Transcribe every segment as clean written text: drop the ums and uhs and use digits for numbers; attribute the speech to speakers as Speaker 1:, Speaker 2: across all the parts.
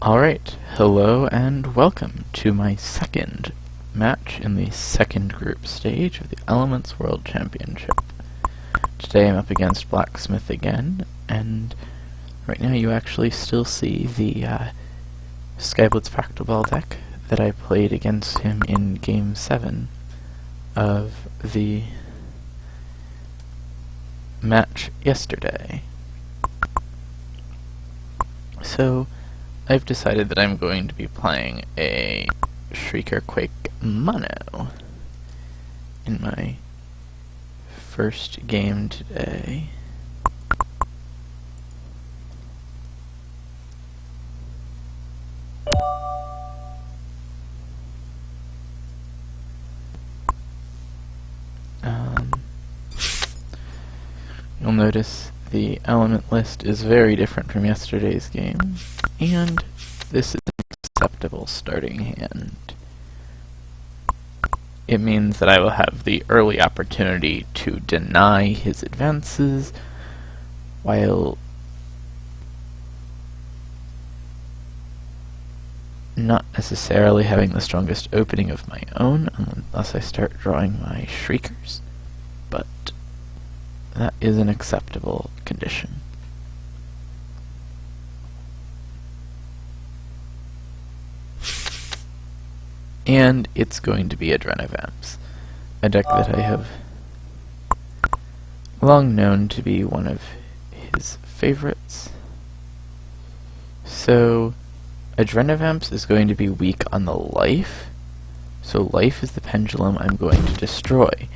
Speaker 1: Alright, hello and welcome to my second match in the second group stage of the Elements World Championship. Today I'm up against Blacksmith again, and right now you actually still see the Skyblitz Fractal Ball deck that I played against him in Game 7 of the match yesterday. So, I've decided that I'm going to be playing a Shrieker Quake Mono in my first game today. You'll notice the element list is very different from yesterday's game, and this is an acceptable starting hand. It means that I will have the early opportunity to deny his advances, while not necessarily having the strongest opening of my own, unless I start drawing my Shriekers, but that is an acceptable condition. And it's going to be Adrenovamps, a deck that I have long known to be one of his favorites. So, Adrenovamps is going to be weak on the life, so life is the pendulum I'm going to destroy.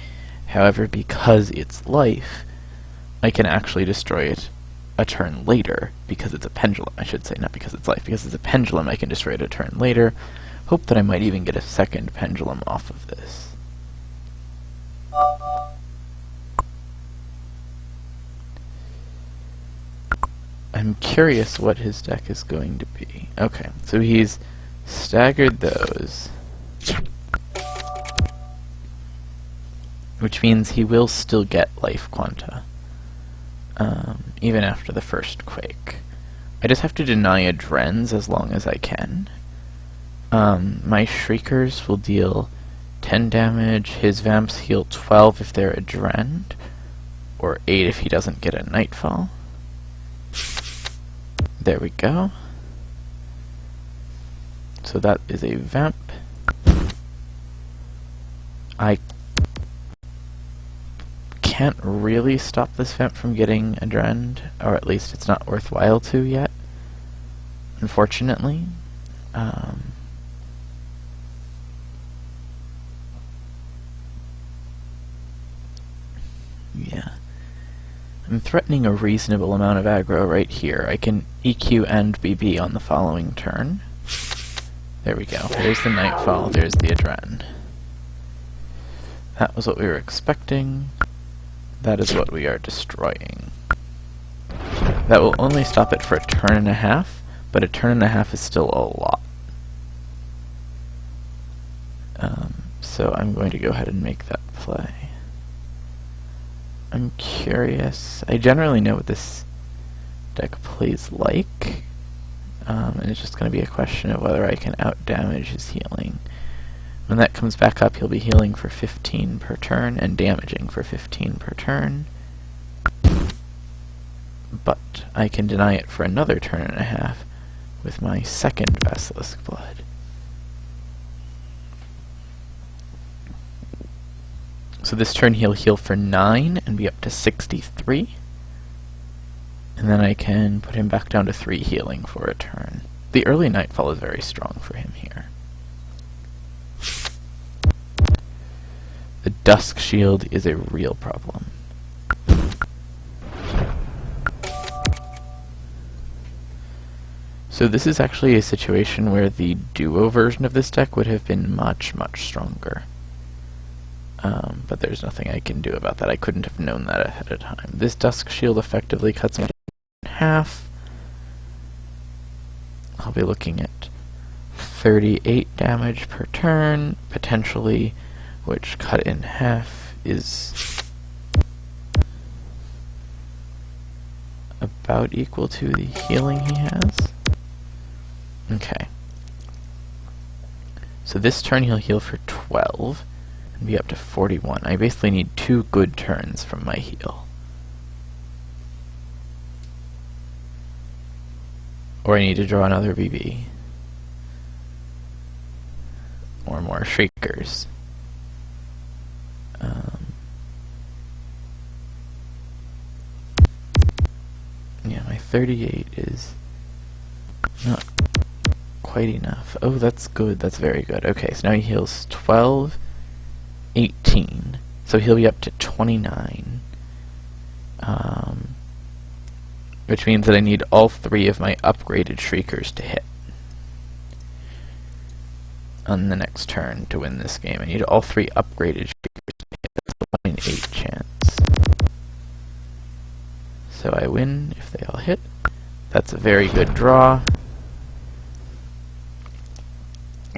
Speaker 1: However, because it's life, I can actually destroy it a turn later, because it's a pendulum, I should say, not because it's life. Because it's a pendulum, I can destroy it a turn later. Hope that I might even get a second pendulum off of this. I'm curious what his deck is going to be. Okay, so he's staggered those, which means he will still get life quanta, even after the first Quake. I just have to deny Adrens as long as I can. My Shriekers will deal 10 damage, his Vamps heal 12 if they're Adrend, or 8 if he doesn't get a Nightfall. There we go. So that is a Vamp. I can't really stop this Vamp from getting Adrend, or at least it's not worthwhile to yet, unfortunately. Yeah. I'm threatening a reasonable amount of aggro right here. I can EQ and BB on the following turn. There we go. There's the Nightfall, there's the Adren. That was what we were expecting. That is what we are destroying. That will only stop it for a turn and a half, but a turn and a half is still a lot. So I'm going to go ahead and make that play. I'm curious. I generally know what this deck plays like, and it's just going to be a question of whether I can out-damage his healing. When that comes back up, he'll be healing for 15 per turn and damaging for 15 per turn. But I can deny it for another turn and a half with my second Basilisk Blood. So this turn he'll heal for 9 and be up to 63. And then I can put him back down to 3 healing for a turn. The early Nightfall is very strong for him here. The Dusk Shield is a real problem. So this is actually a situation where the duo version of this deck would have been much, much stronger. But there's nothing I can do about that. I couldn't have known that ahead of time. This Dusk Shield effectively cuts me in half. I'll be looking at 38 damage per turn, potentially, which cut in half is about equal to the healing he has. Okay. So this turn he'll heal for 12 and be up to 41. I basically need 2 good turns from my heal. Or I need to draw another BB. Or more Shriekers. Yeah, my 38 is not quite enough. Oh, that's good. That's very good. Okay, so now he heals 12, 18. So he'll be up to 29. Which means that I need all 3 of my upgraded Shriekers to hit on the next turn to win this game. I need all 3 upgraded Shriekers to hit. That's a 1 in 8 chance. So I win if they all hit. That's a very good draw.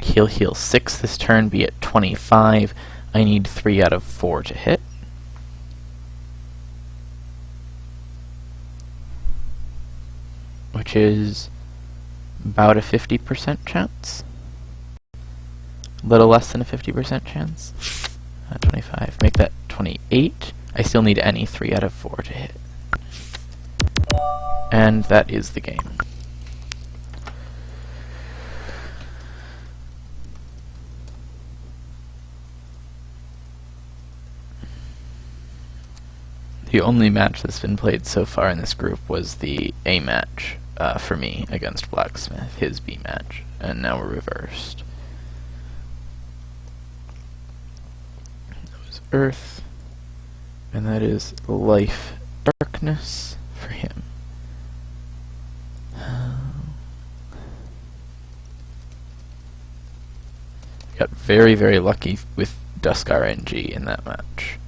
Speaker 1: He'll heal 6 this turn, be at 25. I need 3 out of 4 to hit. Which is about a 50% chance. A little less than a 50% chance. 25. Make that 28. I still need any 3 out of 4 to hit. And that is the game. The only match that's been played so far in this group was the A match for me against Blacksmith, his B match, and now we're reversed. That was Earth, and that is Life Darkness for him. Got very, very lucky with Dusk RNG in that match.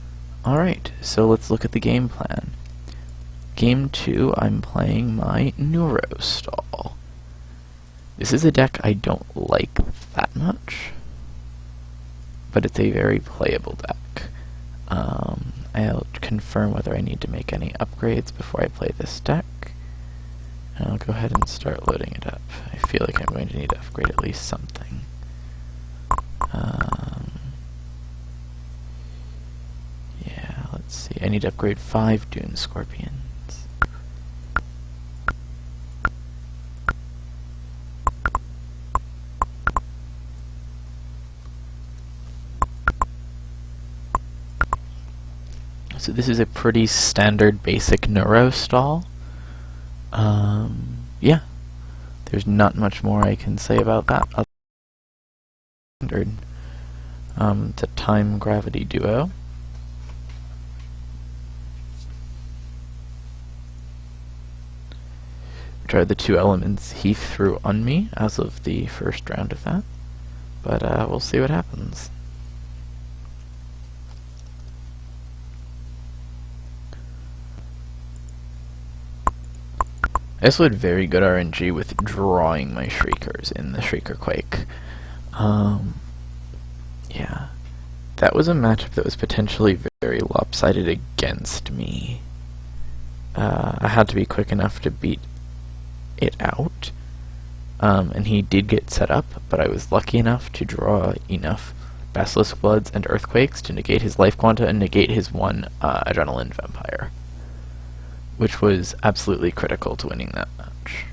Speaker 1: Alright, so let's look at the game plan. Game 2, I'm playing my Neurostall. This is a deck I don't like that much, but it's a very playable deck. I'll confirm whether I need to make any upgrades before I play this deck. And I'll go ahead and start loading it up. I feel like I'm going to need to upgrade at least something. Yeah, let's see. I need to upgrade 5 Dune Scorpions. So this is a pretty standard basic Neurostall. Yeah. There's not much more I can say about that. Standard. It's a time gravity duo. Which are the 2 elements he threw on me as of the first round of that. But we'll see what happens. I also had very good RNG with drawing my Shriekers in the Shrieker Quake. Yeah. That was a matchup that was potentially very lopsided against me. I had to be quick enough to beat it out. And he did get set up, but I was lucky enough to draw enough Basilisk Bloods and Earthquakes to negate his life quanta and negate his 1 Adrenaline Vampire, which was absolutely critical to winning that match.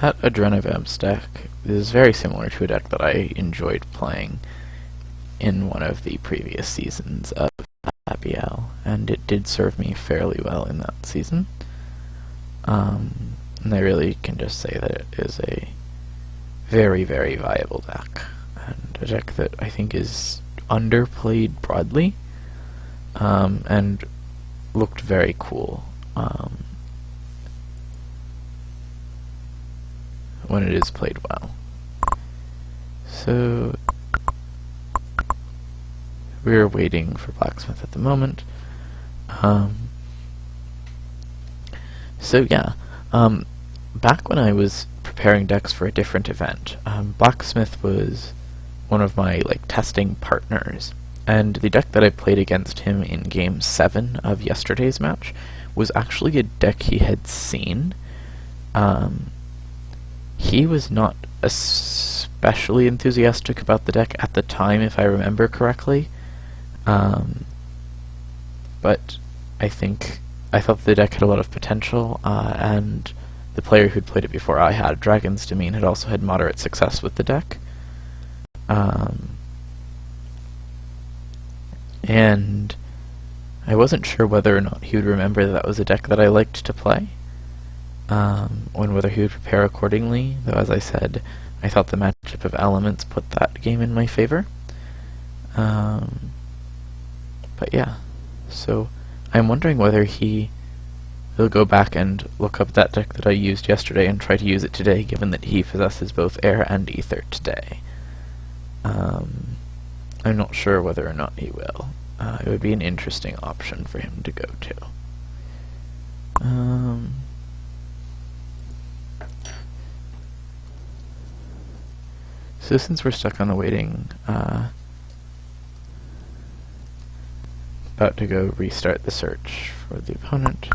Speaker 1: That Adrenavamp deck is very similar to a deck that I enjoyed playing in one of the previous seasons of ABL, and it did serve me fairly well in that season. And I really can just say that it is a very, very viable deck, and a deck that I think is underplayed broadly, and looked very cool. When it is played well. So we're waiting for Blacksmith at the moment. So yeah, back when I was preparing decks for a different event, Blacksmith was one of my testing partners, and the deck that I played against him in Game 7 of yesterday's match was actually a deck he had seen. He was not especially enthusiastic about the deck at the time, if I remember correctly, but I thought the deck had a lot of potential, and the player who'd played it before I had, Dragon's Domain, had also had moderate success with the deck. And I wasn't sure whether or not he would remember that was a deck that I liked to play, and whether he would prepare accordingly, though as I said, I thought the matchup of elements put that game in my favor. But yeah, so I'm wondering whether he'll go back and look up that deck that I used yesterday and try to use it today, given that he possesses both air and ether today. I'm not sure whether or not he will. It would be an interesting option for him to go to. So since we're stuck on the waiting, about to go restart the search for the opponent.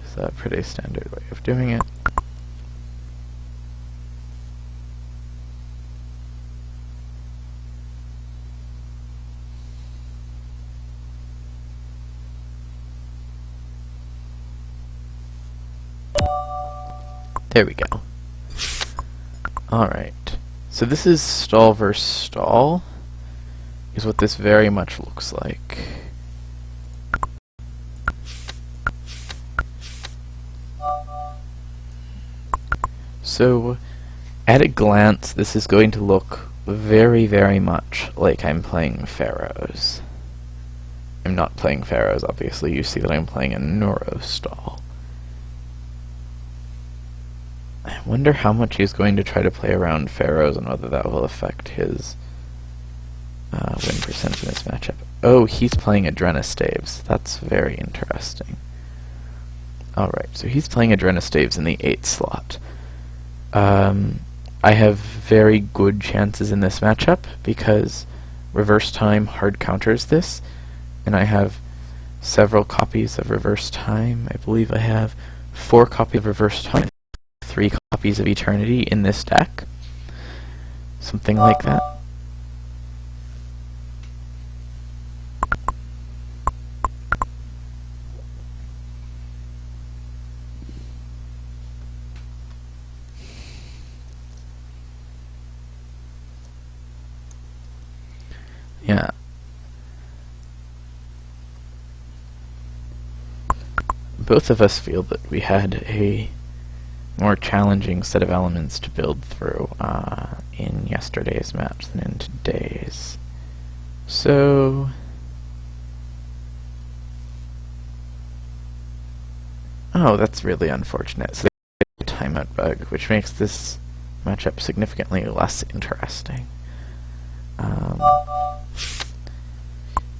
Speaker 1: It's a pretty standard way of doing it. There we go. Alright. So this is stall versus stall, is what this very much looks like. So, at a glance, this is going to look very, very much like I'm playing Pharaohs. I'm not playing Pharaohs, obviously. You see that I'm playing a Neuro stall. I wonder how much he's going to try to play around Pharaohs and whether that will affect his win percentage in this matchup. Oh, he's playing Adrenistaves. That's very interesting. Alright, so he's playing Adrenistaves in the 8th slot. I have very good chances in this matchup because Reverse Time hard counters this, and I have several copies of Reverse Time. I believe I have 4 copies of Reverse Time, 3 copies of Eternity in this deck. Something like that. Yeah. Both of us feel that we had a more challenging set of elements to build through in yesterday's match than in today's. So oh, that's really unfortunate. So they have a timeout bug, which makes this matchup significantly less interesting.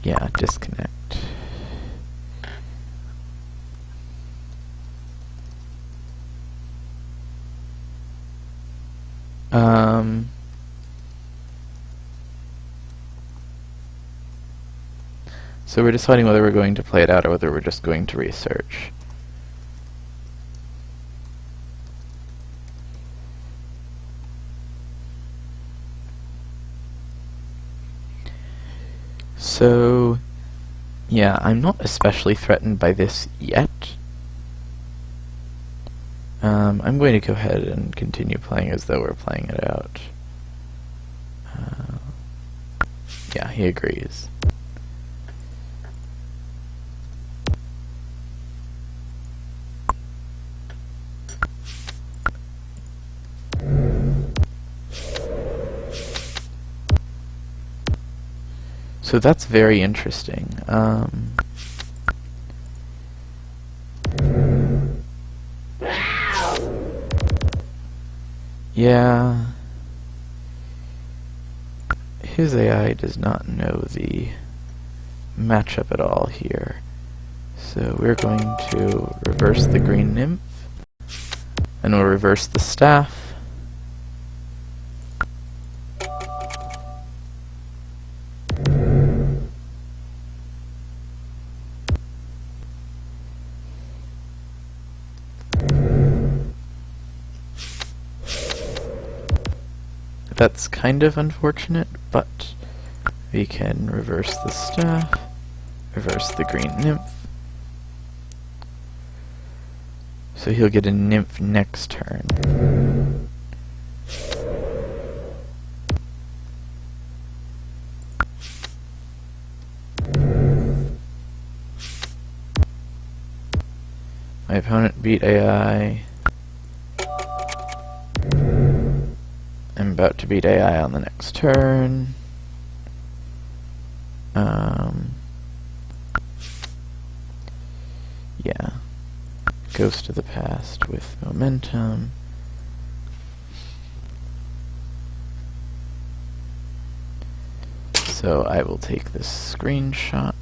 Speaker 1: Yeah, disconnect. So we're deciding whether we're going to play it out or whether we're just going to research. So, yeah, I'm not especially threatened by this yet. I'm going to go ahead and continue playing as though we're playing it out. Yeah, he agrees. So that's very interesting. Yeah. his AI does not know the matchup at all here. So we're going to reverse the green nymph, and we'll reverse the staff. That's kind of unfortunate, but we can reverse the staff, reverse the green nymph. So he'll get a nymph next turn. My opponent beat AI. I'm about to beat AI on the next turn. Yeah. Ghost of the past with momentum. So I will take this screenshot.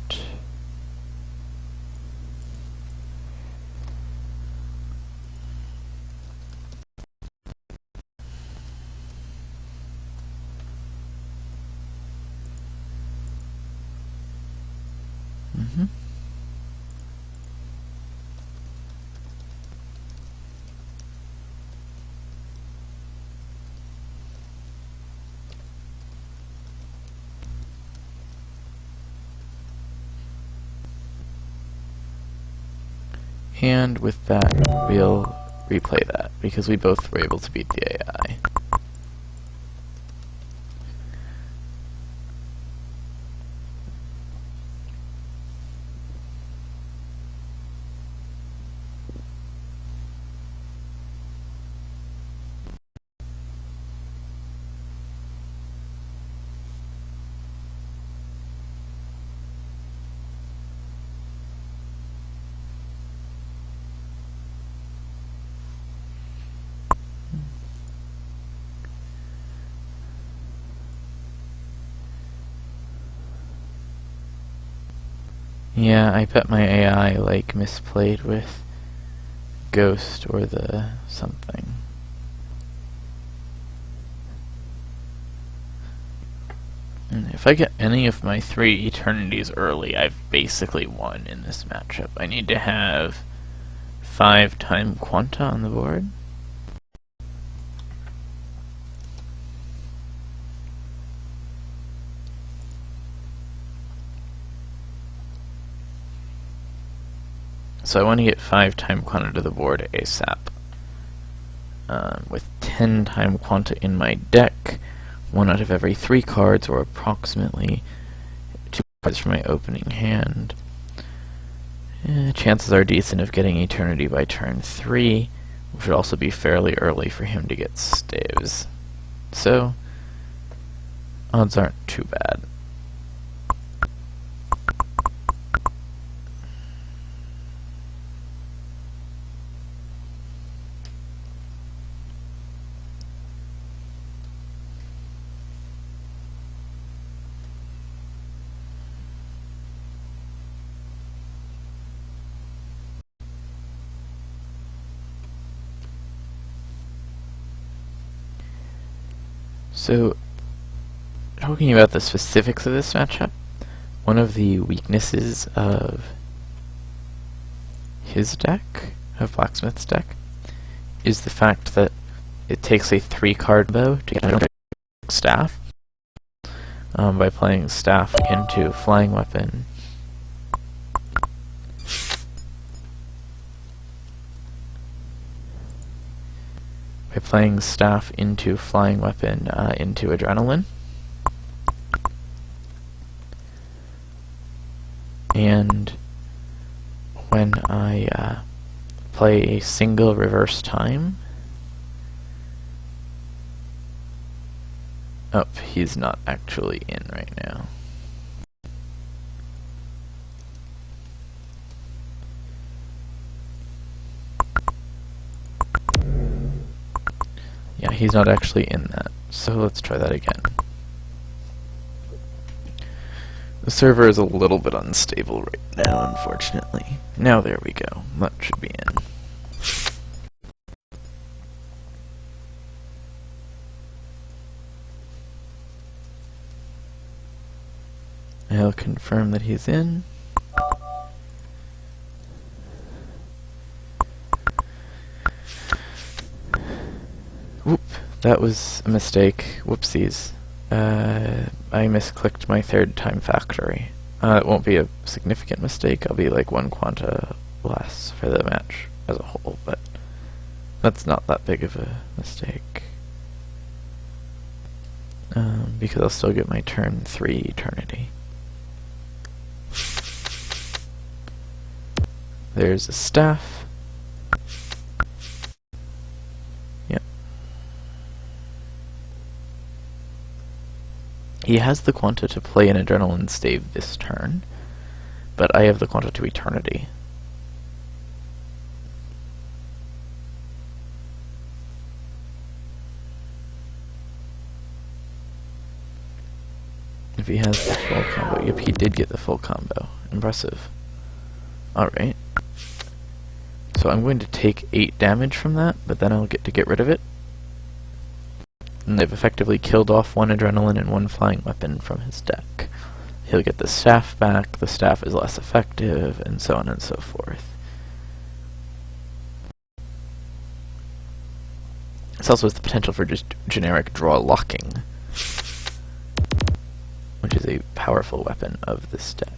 Speaker 1: And with that, we'll replay that, because we both were able to beat the AI. Yeah, I bet my AI like misplayed with Ghost or the something. And if I get any of my 3 eternities early, I've basically won in this matchup. I need to have 5 time quanta on the board. So I want to get 5 time quanta to the board ASAP. With 10 time quanta in my deck, 1 out of every 3 cards, or approximately 2 cards from my opening hand. Chances are decent of getting Eternity by turn 3, which would also be fairly early for him to get staves. So, odds aren't too bad. So, talking about the specifics of this matchup, one of the weaknesses of his deck, of Blacksmith's deck, is the fact that it takes a 3-card bow to get a staff. By playing staff into flying weapon. By playing staff into flying weapon into adrenaline. And when I play a single reverse time, oh, he's not actually in right now. Yeah, he's not actually in that, so let's try that again. The server is a little bit unstable right now, unfortunately. Now there we go. That should be in. I'll confirm that he's in. Whoop, that was a mistake. Whoopsies. I misclicked my third time factory. It won't be a significant mistake. I'll be like 1 quanta less for the match as a whole, but that's not that big of a mistake. Because I'll still get my turn 3 eternity. There's a staff. Yep. He has the quanta to play an adrenaline stave this turn, but I have the quanta to eternity. If he has the full combo. Yep, he did get the full combo. Impressive. Alright. So I'm going to take 8 damage from that, but then I'll get to get rid of it. And they've effectively killed off 1 adrenaline and 1 flying weapon from his deck. He'll get the staff back, the staff is less effective, and so on and so forth. This also has the potential for just generic draw locking, which is a powerful weapon of this deck.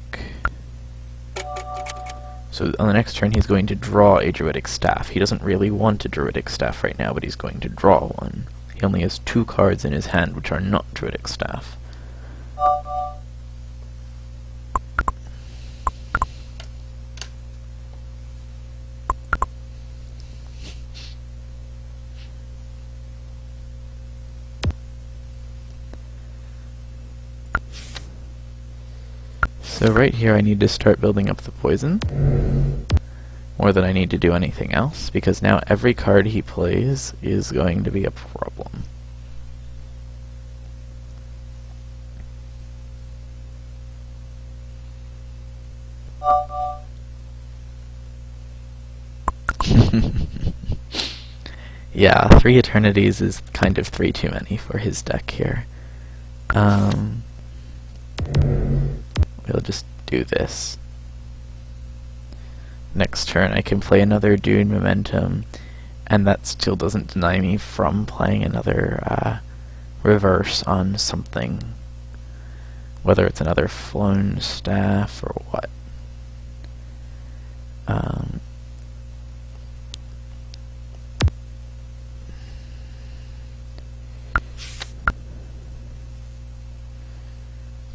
Speaker 1: So on the next turn he's going to draw a druidic staff. He doesn't really want a druidic staff right now, but he's going to draw one. He only has 2 cards in his hand which are not druidic staff. So right here I need to start building up the poison, more than I need to do anything else, because now every card he plays is going to be a problem. Yeah, 3 eternities is kind of 3 too many for his deck here. We'll just do this. Next turn I can play another Dune Momentum, and that still doesn't deny me from playing another reverse on something. Whether it's another Flown Staff or what.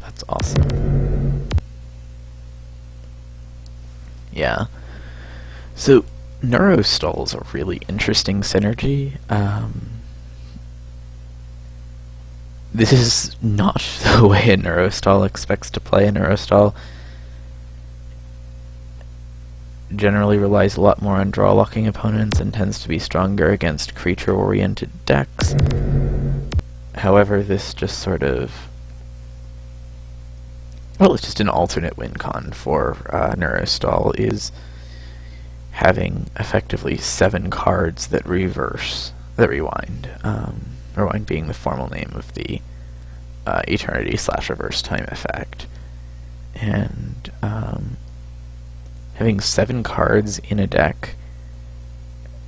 Speaker 1: That's awesome. Yeah. So, Neurostall is a really interesting synergy. This is not the way a Neurostall expects to play. A Neurostall generally relies a lot more on draw-locking opponents and tends to be stronger against creature-oriented decks. However, this just sort of... well, it's just an alternate win con for Neurostall, is having effectively 7 cards that reverse, that rewind. Rewind being the formal name of the Eternity/reverse time effect. And having 7 cards in a deck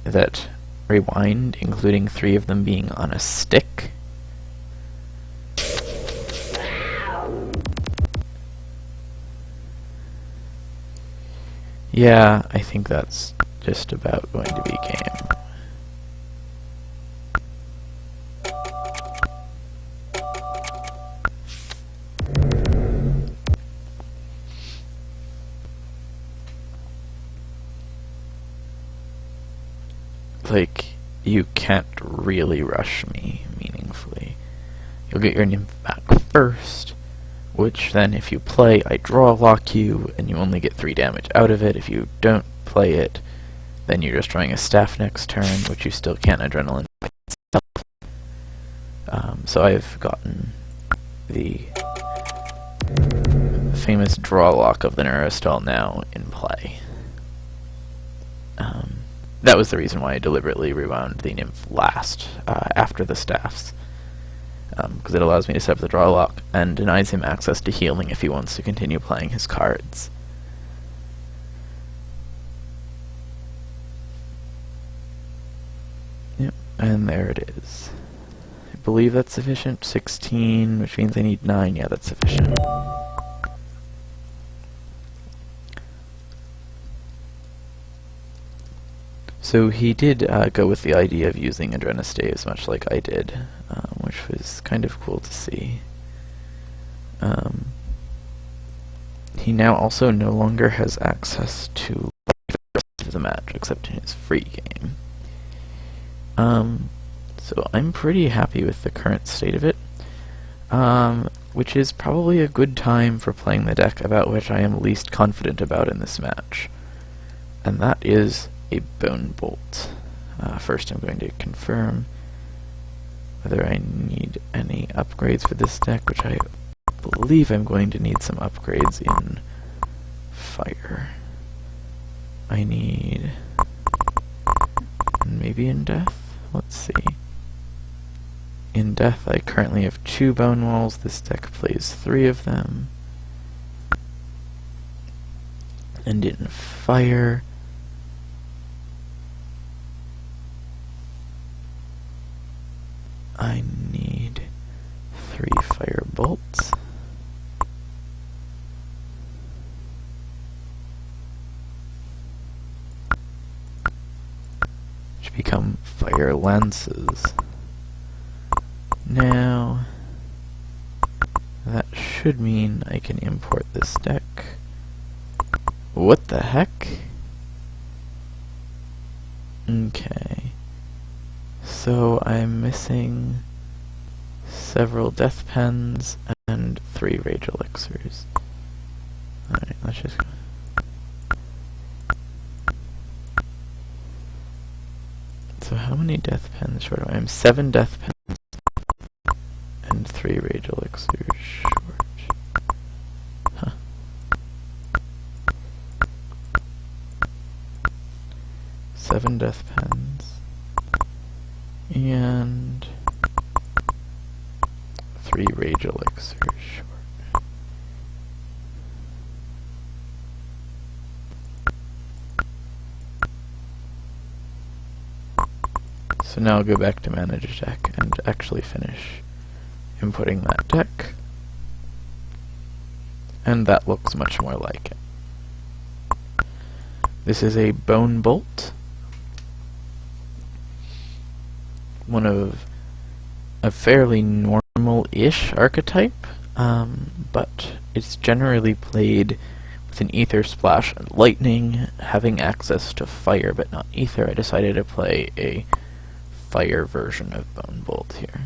Speaker 1: that rewind, including 3 of them being on a stick, yeah, I think that's just about going to be game. Like, you can't really rush me meaningfully. You'll get your nymph back first, which then if you play, I draw lock you, and you only get 3 damage out of it. If you don't play it, then you're just drawing a staff next turn, which you still can't adrenaline by itself. So I've gotten the famous draw lock of the Neurostall now in play. That was the reason why I deliberately rewound the Nymph last, after the staffs, because it allows me to set up the draw lock and denies him access to healing if he wants to continue playing his cards. Yep, and there it is. I believe that's sufficient. 16, which means I need 9. Yeah, that's sufficient. So he did go with the idea of using Adrenostaves, much like I did, which was kind of cool to see. He now also no longer has access to the rest of the match, except in his free game. So I'm pretty happy with the current state of it, which is probably a good time for playing the deck about which I am least confident about in this match, and that is a Bone Bolt. First I'm going to confirm whether I need any upgrades for this deck, which I believe I'm going to need some upgrades in Fire. I need... maybe in Death? Let's see. In Death I currently have 2 Bone Walls. This deck plays 3 of them. And in Fire I need 3 Fire Bolts. Which become Fire Lances. Now, that should mean I can import this deck. What the heck? Okay. So I'm missing several Death Pens and 3 Rage Elixirs. Alright, let's just... So how many Death Pens short am I? I'm 7 Death Pens and 3 Rage Elixirs short. Huh. Seven Death Pens and 3 Rage Elixirs short. So now I'll go back to Manage Deck and actually finish inputting that deck. And that looks much more like it. This is a Bone Bolt. One of a fairly normal-ish archetype, but it's generally played with an Ether Splash and Lightning, having access to Fire but not Ether. I decided to play a Fire version of Bone Bolt here.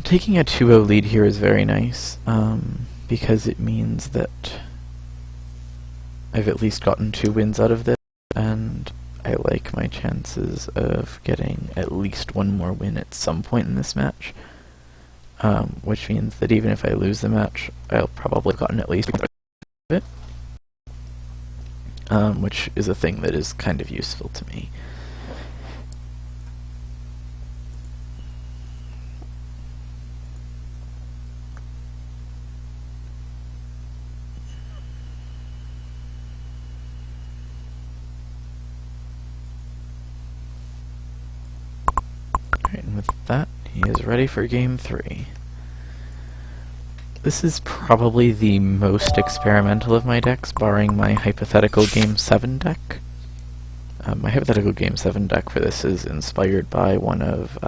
Speaker 1: Taking a 2-0 lead here is very nice, because it means that I've at least gotten 2 wins out of this, and I like my chances of getting at least 1 more win at some point in this match, which means that even if I lose the match, I'll probably have gotten at least a bit, which is a thing that is kind of useful to me. And with that, he is ready for Game 3. This is probably the most experimental of my decks, barring my hypothetical Game 7 deck. My hypothetical Game 7 deck for this is inspired by one of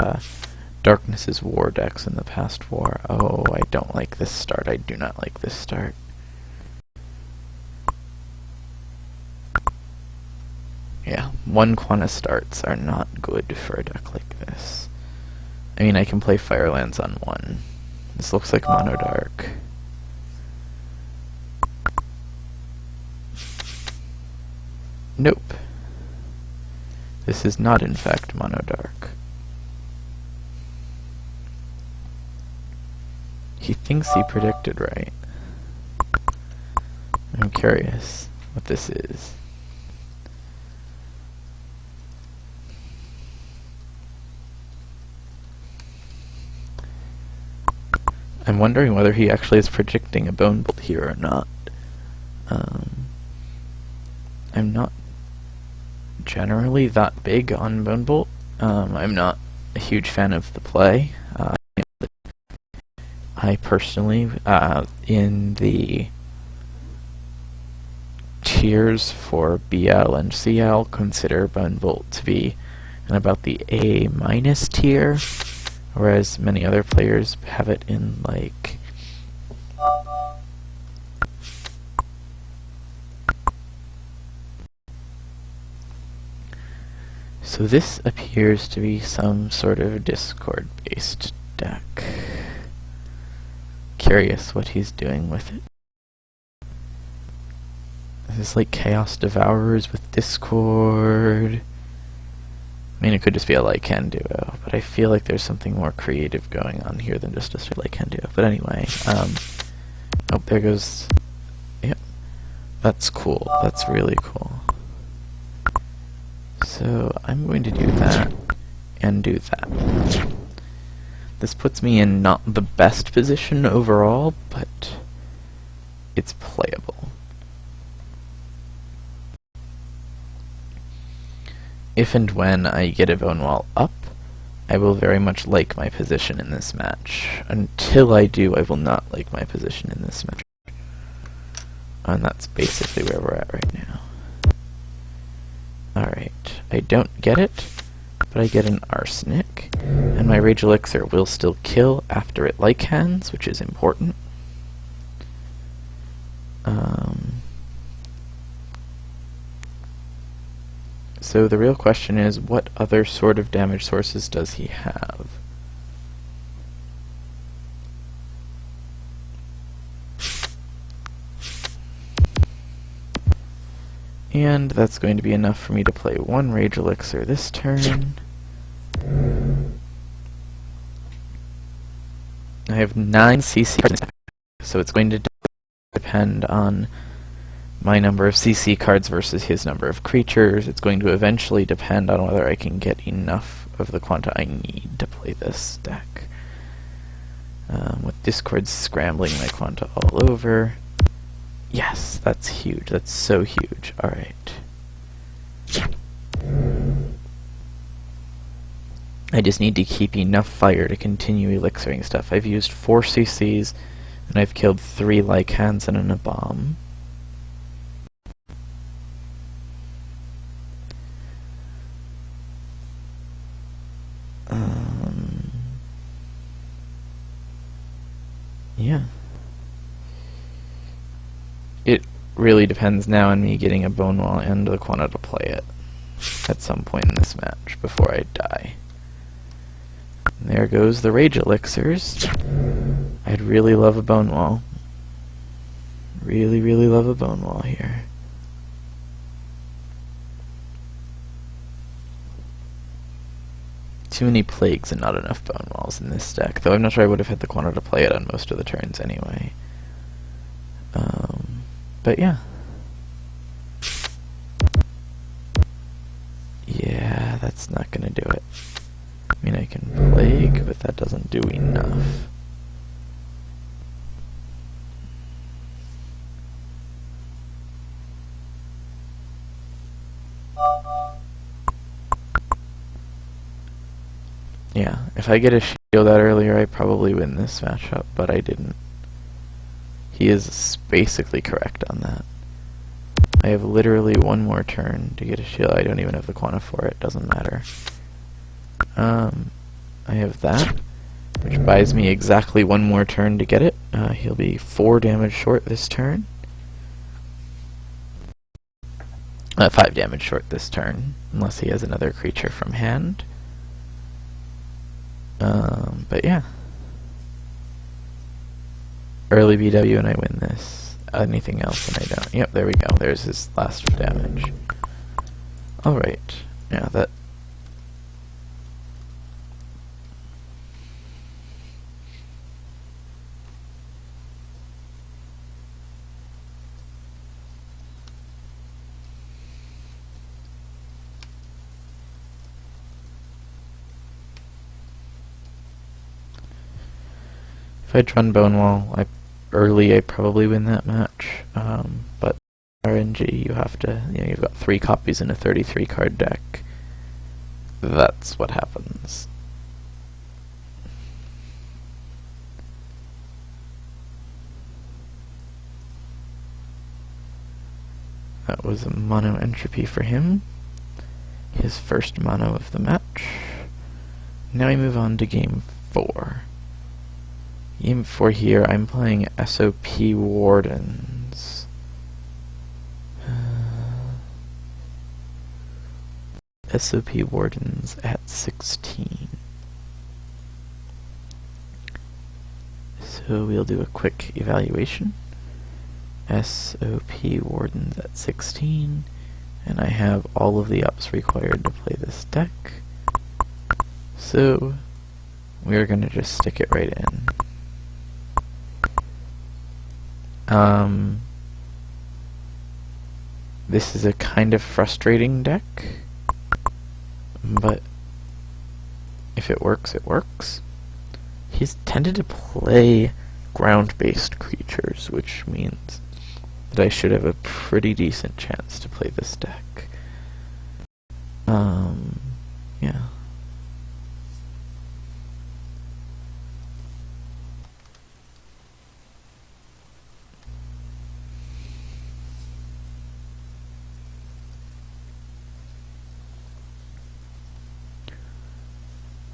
Speaker 1: Darkness's War decks in the past war. Oh, I don't like this start. I do not like this start. Yeah, 1 Quana starts are not good for a deck like this. I mean, I can play Firelands on 1. This looks like Mono Dark. Nope. This is not in fact mono dark. He thinks he predicted right. I'm curious what this is. I'm wondering whether he actually is predicting a bone bolt here or not. I'm not generally that big on bone bolt. I'm not a huge fan of the play. I personally, in the tiers for BL and CL, consider bone bolt to be in about the A- tier, whereas many other players have it in like so this appears to be some sort of Discord-based deck. Curious what he's doing with it. Is this like Chaos Devourers with Discord? I mean, it could just be a Lycan duo, but I feel like there's something more creative going on here than just a straight Lycan duo. But anyway, oh, there goes. Yep, that's cool. That's really cool. So I'm going to do that and do that. This puts me in not the best position overall, but it's playable. If and when I get a bone wall up, I will very much like my position in this match. Until I do, I will not like my position in this match. And that's basically where we're at right now. Alright, I don't get it, but I get an Arsenic, and my Rage Elixir will still kill after it Lycans, which is important. So the real question is, what other sort of damage sources does he have? And that's going to be enough for me to play one Rage Elixir this turn. I have 9 CC cards, so it's going to depend on my number of CC cards versus his number of creatures. It's going to eventually depend on whether I can get enough of the quanta I need to play this deck. With Discord scrambling my quanta all over. Yes, that's huge. That's so huge. Alright. I just need to keep enough fire to continue elixiring stuff. I've used 4 CCs, and I've killed 3 Lycans and a bomb. Yeah. It really depends now on me getting a bone wall and the quanta to play it at some point in this match before I die. And there goes the Rage Elixirs. I'd really love a bone wall. Really, really love a bone wall here. Too many plagues and not enough bone walls in this deck, though I'm not sure I would have had the quanta to play it on most of the turns anyway. But yeah. Yeah, that's not gonna do it. I mean, I can plague, but that doesn't do enough. Yeah, if I get a shield out earlier, I probably win this matchup, but I didn't. He is basically correct on that. I have literally one more turn to get a shield. I don't even have the quanta for it. Doesn't matter. I have that, which buys me exactly one more turn to get it. He'll be 4 damage short this turn. 5 damage short this turn, unless he has another creature from hand. But yeah. Early BW and I win this. Anything else and I don't. Yep, there we go. There's his last damage. Alright. Yeah, that If I'd run Bone Wall early, I'd probably win that match. But RNG, you have to, you've got 3 copies in a 33 card deck. That's what happens. That was a mono entropy for him. His first mono of the match. Now we move on to game 4. Game 4 here, I'm playing SOP Wardens. SOP Wardens at 16. So we'll do a quick evaluation. SOP Wardens at 16, and I have all of the ups required to play this deck. So we're going to just stick it right in. This is a kind of frustrating deck, but if it works, it works. He's tended to play ground-based creatures, which means that I should have a pretty decent chance to play this deck. Yeah.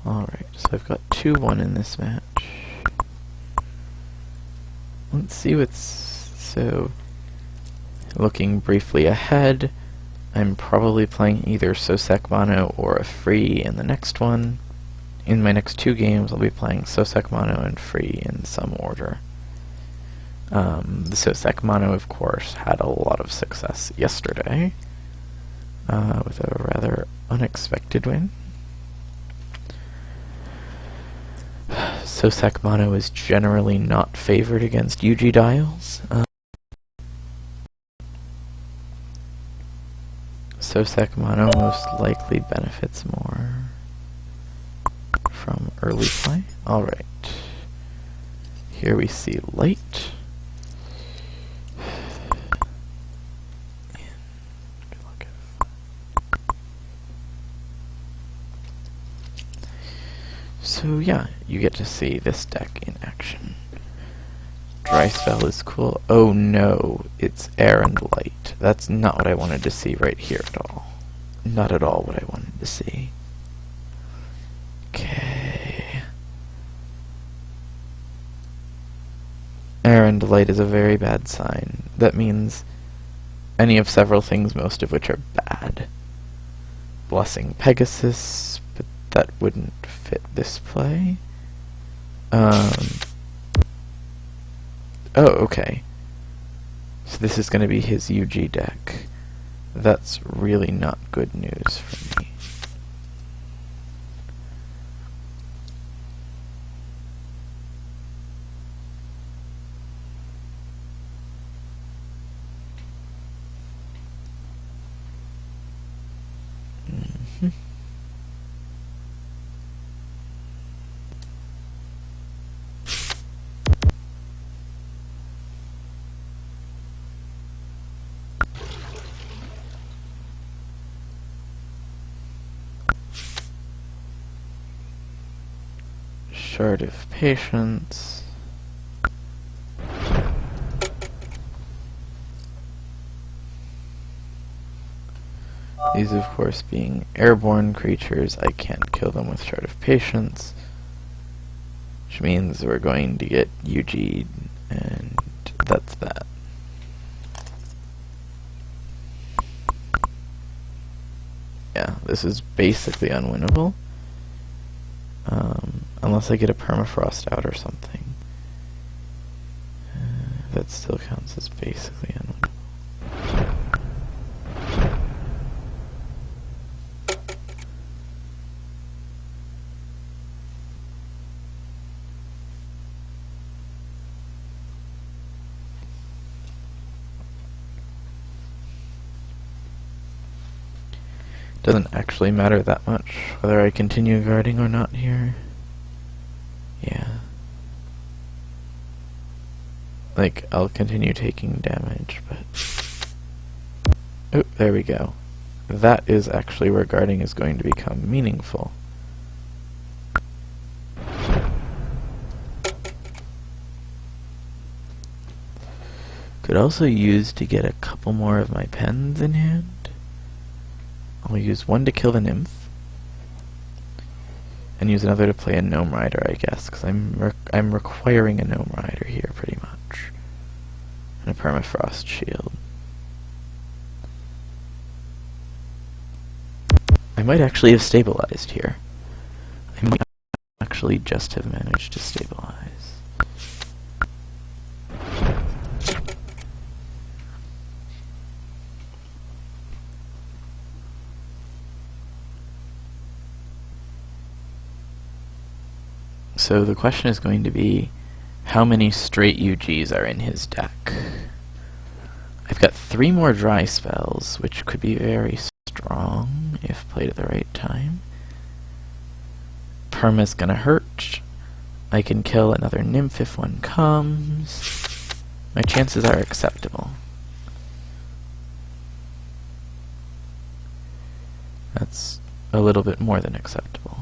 Speaker 1: Alright, so I've got 2-1 in this match. Let's see what's... So, looking briefly ahead, I'm probably playing either Sosek Mono or a free in the next one. In my next 2 games, I'll be playing Sosek Mono and free in some order. The Sosek Mono, of course, had a lot of success yesterday, with a rather unexpected win. Sosek Mono is generally not favored against UG dials. Sosek Mono most likely benefits more from early play. Alright. Here we see light. So yeah, you get to see this deck in action. Dry spell is cool. Oh no, it's air and light. That's not what I wanted to see right here at all. Not at all what I wanted to see. Okay. Air and light is a very bad sign. That means any of several things, most of which are bad. Blessing Pegasus, but that wouldn't fit this play. Oh, okay. So this is going to be his UG deck. That's really not good news for me. Shard of Patience. These, of course, being airborne creatures, I can't kill them with Shard of Patience, which means we're going to get UG'd, and that's that. Yeah, this is basically unwinnable. Unless I get a permafrost out or something. That still counts as basically unwinnable. Doesn't actually matter that much whether I continue guarding or not here. Yeah. like, I'll continue taking damage, but... Oh, there we go. That is actually where guarding is going to become meaningful. Could also use to get a couple more of my pens in hand. I'll use one to kill the nymph, and use another to play a gnome rider, I guess, because I'm requiring a gnome rider here pretty much, and a permafrost shield. I might actually have stabilized here. I might actually just have managed to stabilize. So the question is going to be, how many straight UGs are in his deck? I've got 3 more dry spells, which could be very strong if played at the right time. Perma's gonna hurt. I can kill another nymph if one comes. My chances are acceptable. That's a little bit more than acceptable.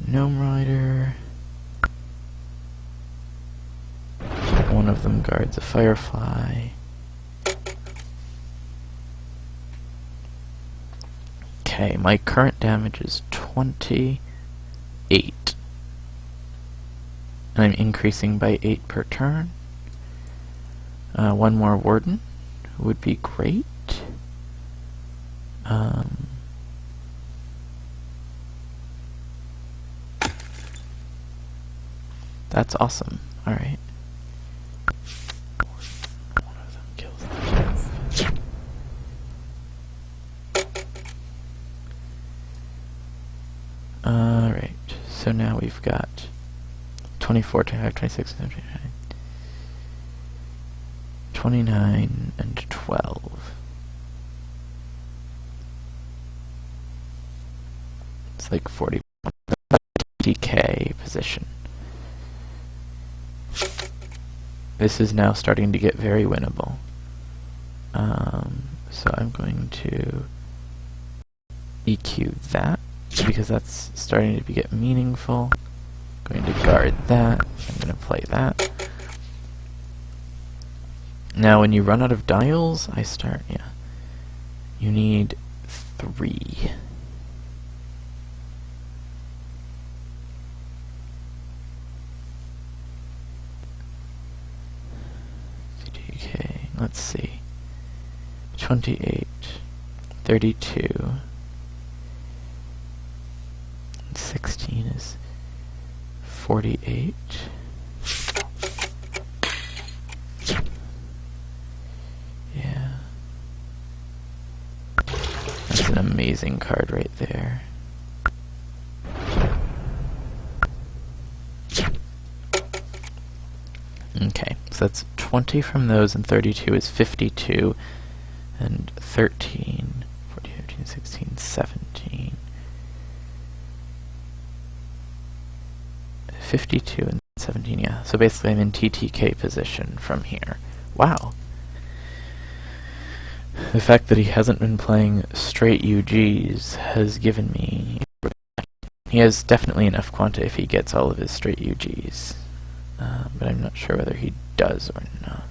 Speaker 1: Gnome rider. One of them guards a firefly. Okay, my current damage is 28. And I'm increasing by 8 per turn. One more warden would be great. That's awesome. Alright. One of them kills the nymph. Alright, so now we've got 24, 25, 26, 29, 29, and 12. It's like 40 DK position. This is now starting to get very winnable. So I'm going to EQ that, because that's starting to get meaningful. I'm going to guard that. I'm going to play that. Now when you run out of dials, I start, yeah. You need 3. Okay, let's see. 28, 32, 16 is 48. Yeah. That's an amazing card right there. Okay, so that's 20 from those, and 32 is 52, and 13, 14, 15, 16, 17. 52 and 17, yeah. So basically I'm in TTK position from here. Wow. The fact that he hasn't been playing straight UGs has given me... He has definitely enough quanta if he gets all of his straight UGs. But I'm not sure whether he does or not.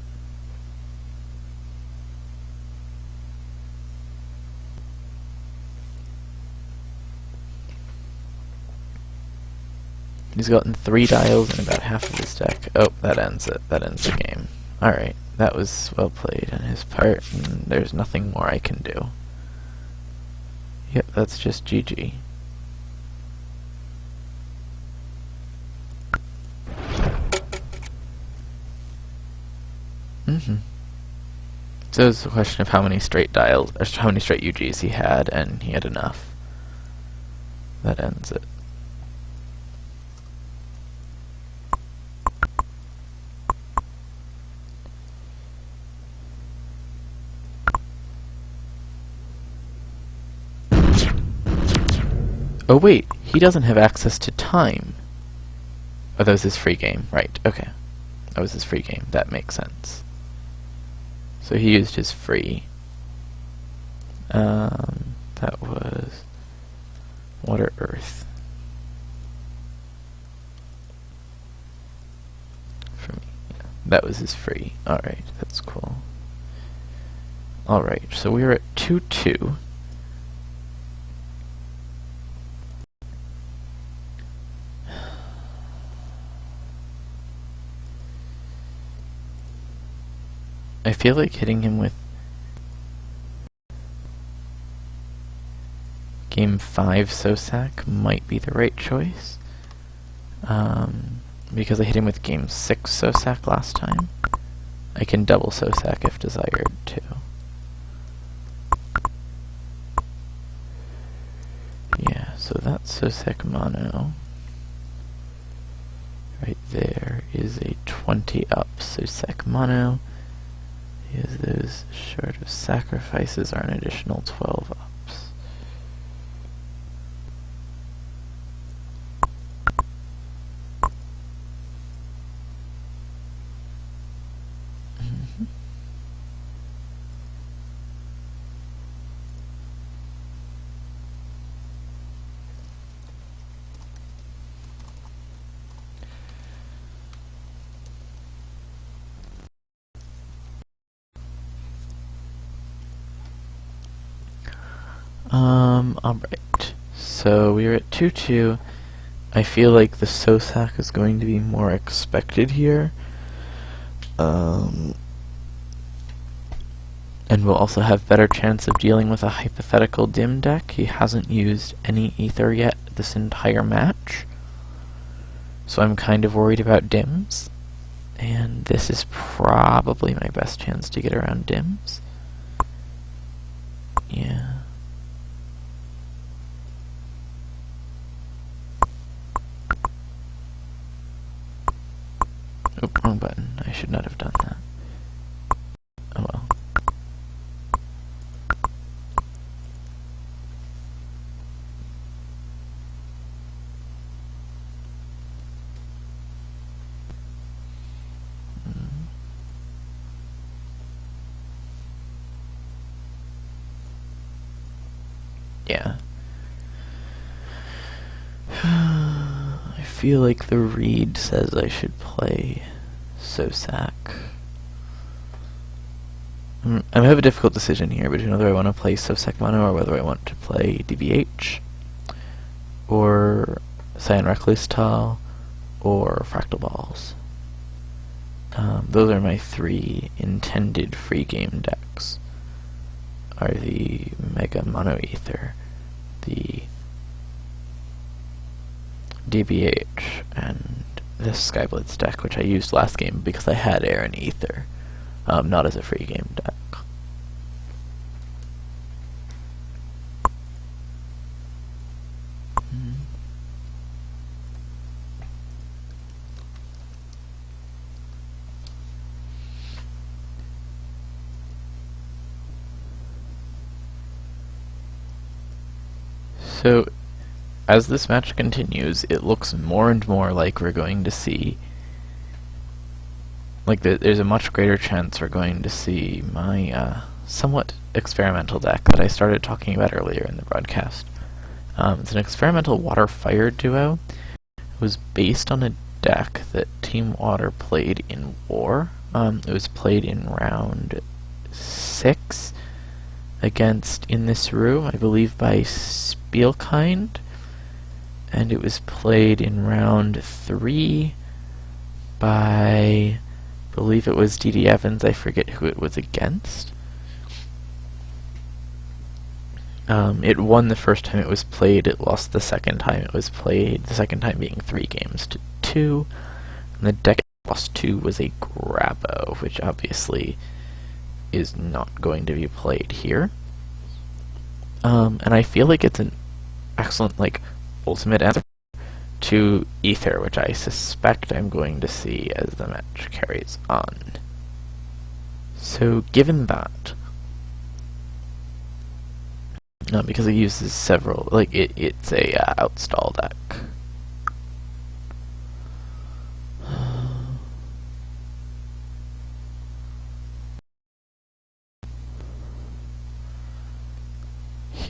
Speaker 1: He's gotten 3 dials in about half of his deck. Oh, that ends it. That ends the game. Alright, that was well played on his part, and there's nothing more I can do. Yep, that's just GG. So it's a question of how many straight dials, or how many straight UGs he had, and he had enough. That ends it. Oh wait, he doesn't have access to time. Oh, that was his free game. Right, okay. That was his free game. That makes sense. So he used his free. That was Water Earth. For me. Yeah. That was his free. Alright, that's cool. Alright, so we were at 2-2. I feel like hitting him with Game 5 Sosak might be the right choice. Because I hit him with Game 6 Sosak last time. I can double Sosak if desired, too. Yeah, so that's Sosak Mono. Right there is a 20 up Sosak Mono. Because those Shard of Sacrifices are an additional 12 ups. Alright. So we are at 2-2. I feel like the Sosak is going to be more expected here. And we'll also have better chance of dealing with a hypothetical dim deck. He hasn't used any ether yet this entire match. So I'm kind of worried about dims. And this is probably my best chance to get around dims. Yeah. Oop, wrong button. I should not have done that. Oh well. Yeah. I feel like the read says I should play Sosak. I have a difficult decision here between whether I want to play Sosak Mono or whether I want to play DBH, or Cyan Recluse Tall, or Fractal Balls. Those are my three intended free game decks. Are the Mega Mono Ether, the DBH, and this Skyblitz deck, which I used last game because I had Air and Ether, not as a free game deck. So, as this match continues, it looks more and more like we're going to see, like there's a much greater chance we're going to see my somewhat experimental deck that I started talking about earlier in the broadcast. It's an experimental water-fire duo. It was based on a deck that Team Water played in War. It was played in round 6 against In This Room, I believe by Spielkind, and it was played in round 3 by, I believe it was D.D. Evans. I forget who it was against. It won the first time it was played, it lost the second time it was played, the second time being 3 games to 2, and the deck it lost to was a Grabo, which obviously is not going to be played here. And I feel like it's an excellent, like, ultimate answer to Ether, which I suspect I'm going to see as the match carries on. So, given that, because it uses several, like, it's a outstall deck.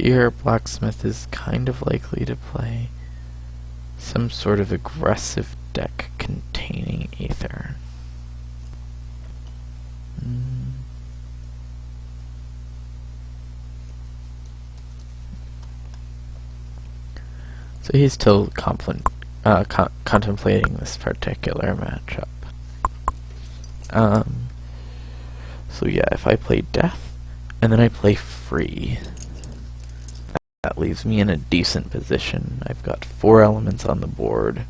Speaker 1: Here, Blacksmith is kind of likely to play some sort of aggressive deck containing Aether. So he's still contemplating this particular matchup. So yeah, if I play Death, and then I play Free, that leaves me in a decent position. I've got 4 elements on the board.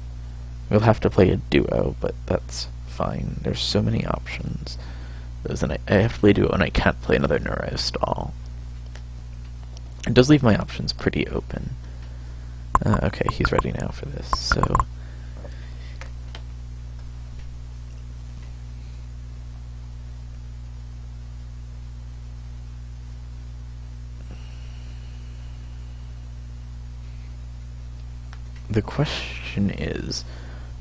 Speaker 1: We'll have to play a duo, but that's fine. There's so many options. I have to play a duo, and I can't play another Neurostall. It does leave my options pretty open. Okay, he's ready now for this, so... The question is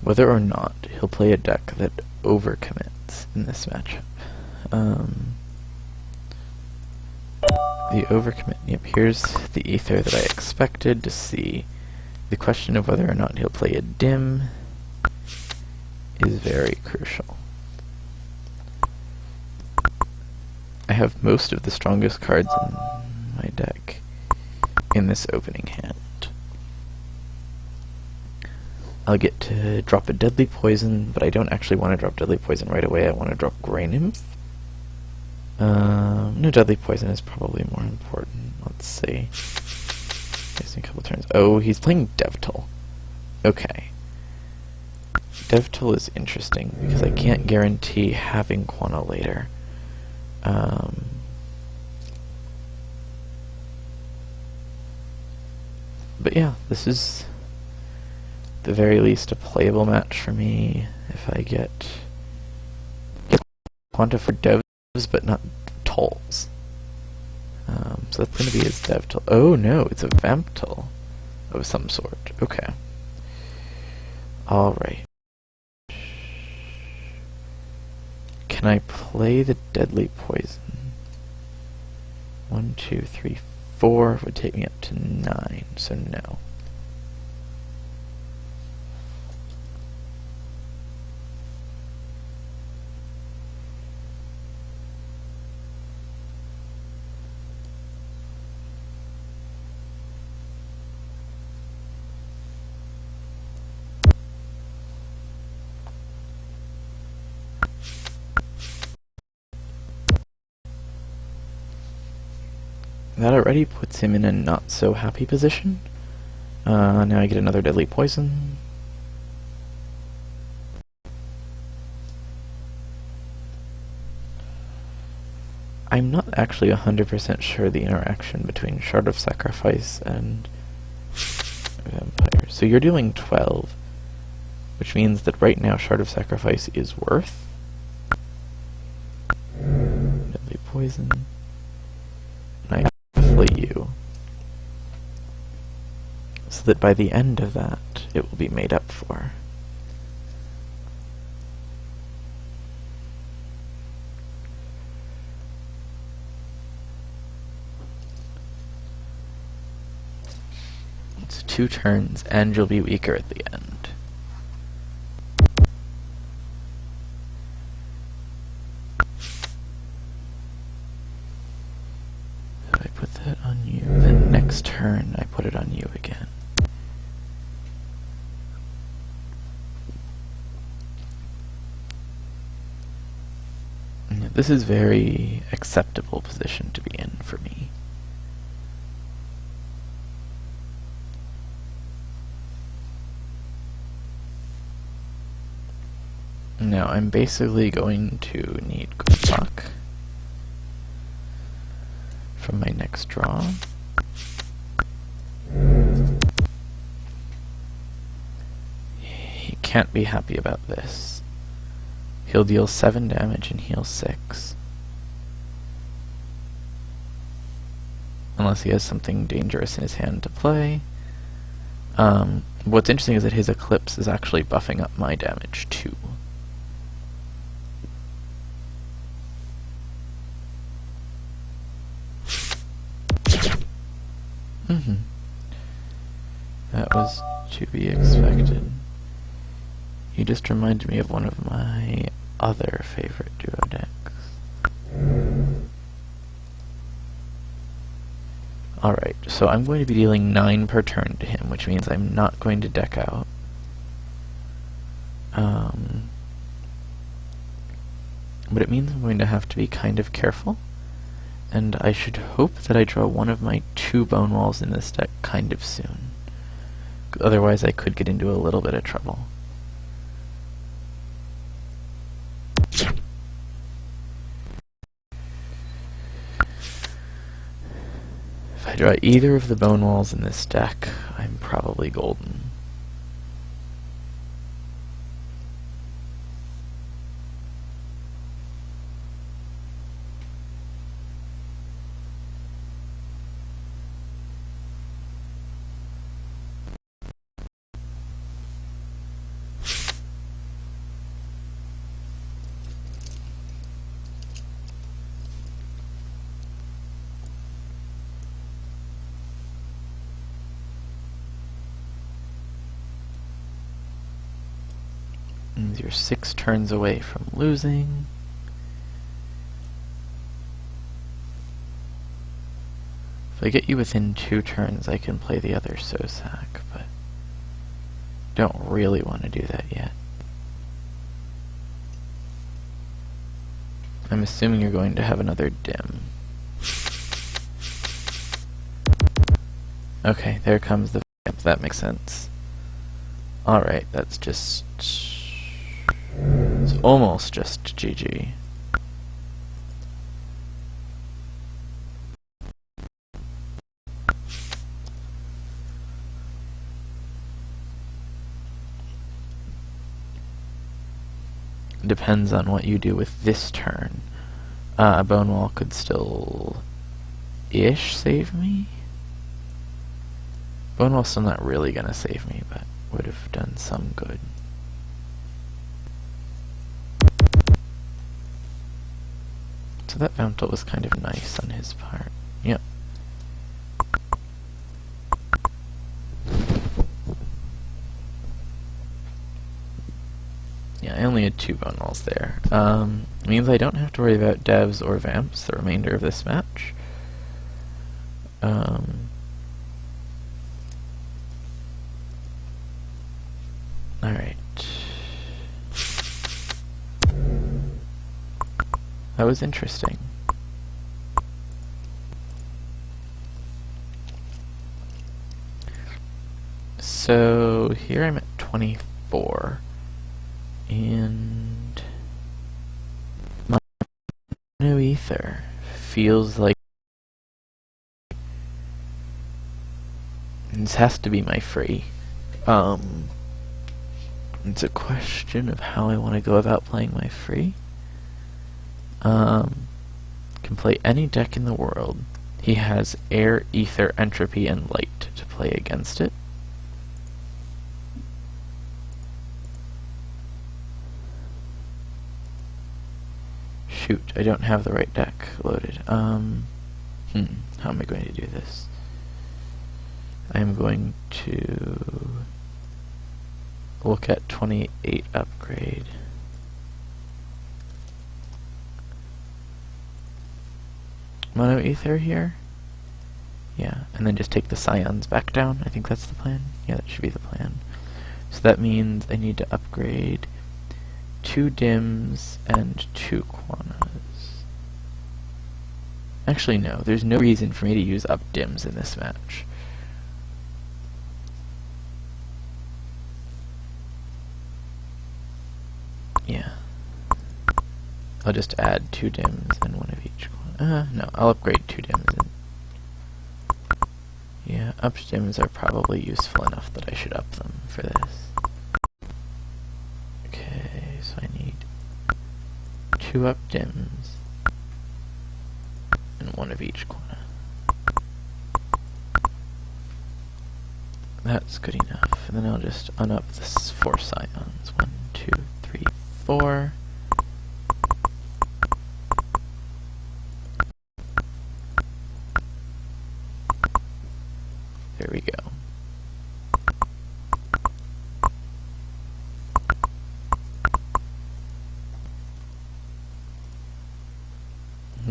Speaker 1: whether or not he'll play a deck that overcommits in this matchup. The overcommit, yep, here's the Aether that I expected to see. The question of whether or not he'll play a dim is very crucial. I have most of the strongest cards in my deck in this opening hand. I'll get to drop a Deadly Poison, but I don't actually want to drop Deadly Poison right away. I want to drop Grey Nymph. No, Deadly Poison is probably more important. Let's see. Just a couple turns. Oh, he's playing Devtil. Okay. Devtil is interesting because I can't guarantee having Quana later. But yeah, this is the very least a playable match for me if I get Quanta for Devs but not Tolls. So that's going to be his Devtil. Oh no, it's a Vamptil of some sort. Okay. Alright. Can I play the Deadly Poison? 1, 2, 3, 4 would take me up to 9, so no. That already puts him in a not-so-happy position. Now I get another Deadly Poison. I'm not actually 100% sure the interaction between Shard of Sacrifice and Vampire. So you're doing 12, which means that right now Shard of Sacrifice is worth Deadly Poison. And I you, so that by the end of that it will be made up for. It's 2 turns and you'll be weaker at the end. On you, then next turn I put it on you again. This is very acceptable position to be in for me. Now I'm basically going to need good luck from my next draw. He can't be happy about this. He'll deal 7 damage and heal 6. Unless he has something dangerous in his hand to play. What's interesting is that his Eclipse is actually buffing up my damage too. Mm-hmm. That was to be expected. You just reminded me of one of my other favorite duo decks. Alright, so I'm going to be dealing 9 per turn to him, which means I'm not going to deck out. But it means I'm going to have to be kind of careful, and I should hope that I draw one of my 2 bone walls in this deck kind of soon. Otherwise I could get into a little bit of trouble. If I draw either of the bone walls in this deck, I'm probably golden. Means you're 6 turns away from losing. If I get you within 2 turns, I can play the other Sosak, but don't really want to do that yet. I'm assuming you're going to have another dim. Okay, there comes the vamp. That makes sense. Alright, that's just... it's almost just GG. Depends on what you do with this turn. A bone wall could still ish save me. Bone wall's still not really gonna save me, but would have done some good. So that Vamptle was kind of nice on his part. Yep. Yeah, I only had 2 bone walls there. Means I don't have to worry about devs or vamps the remainder of this match. Alright. That was interesting. So here I'm at 24. And my new ether feels like this has to be my free. It's a question of how I want to go about playing my free. Can play any deck in the world. He has air, ether, entropy, and light to play against it. Shoot, I don't have the right deck loaded. How am I going to do this? I am going to look at 28 upgrade. Mono ether here? Yeah, and then just take the scions back down. I think that's the plan. Yeah, that should be the plan. So that means I need to upgrade 2 dims and 2 quanas. Actually, no. There's no reason for me to use up dims in this match. Yeah. I'll just add 2 dims and 1 of each quana. No, I'll upgrade 2 dims. Yeah, up dims are probably useful enough that I should up them for this. Okay, so I need 2 up dims and 1 of each quana. That's good enough. And then I'll just unup this 4 scions. 1, 2, 3, 4. There we go.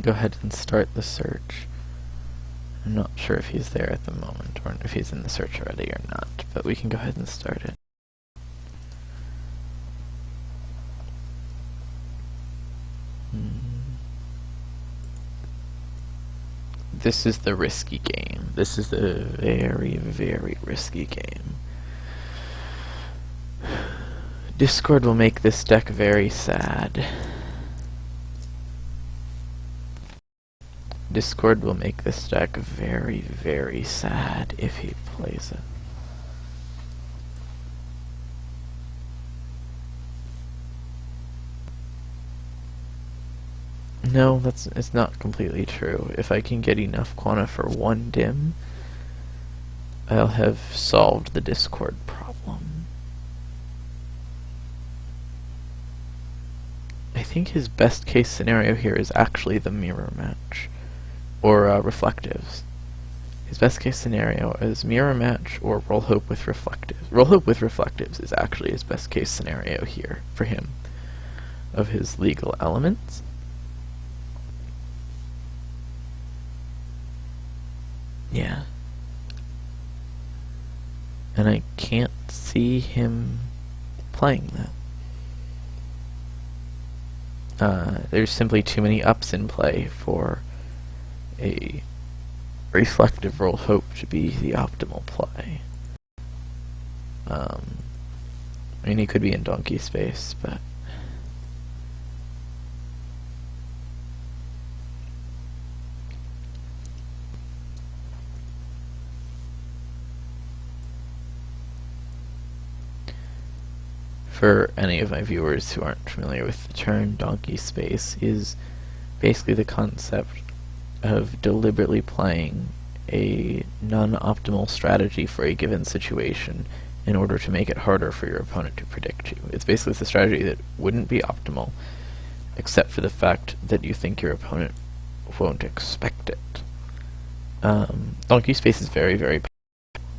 Speaker 1: Go ahead and start the search. I'm not sure if he's there at the moment, or if he's in the search already or not, but we can go ahead and start it. This is the risky game. This is the very, very risky game. Discord will make this deck very sad. Discord will make this deck very, very sad if he plays it. No, it's not completely true. If I can get enough quanta for one dim, I'll have solved the Discord problem. I think his best case scenario here is actually the mirror match, or reflectives. His best case scenario is mirror match or roll hope with reflectives. Roll hope with reflectives is actually his best case scenario here for him of his legal elements. Yeah. And I can't see him playing that. There's simply too many ups in play for a reflective roll hope to be the optimal play. I mean, he could be in donkey space, but for any of my viewers who aren't familiar with the term, donkey space is basically the concept of deliberately playing a non-optimal strategy for a given situation in order to make it harder for your opponent to predict you. It's basically the strategy that wouldn't be optimal, except for the fact that you think your opponent won't expect it. Donkey space is very, very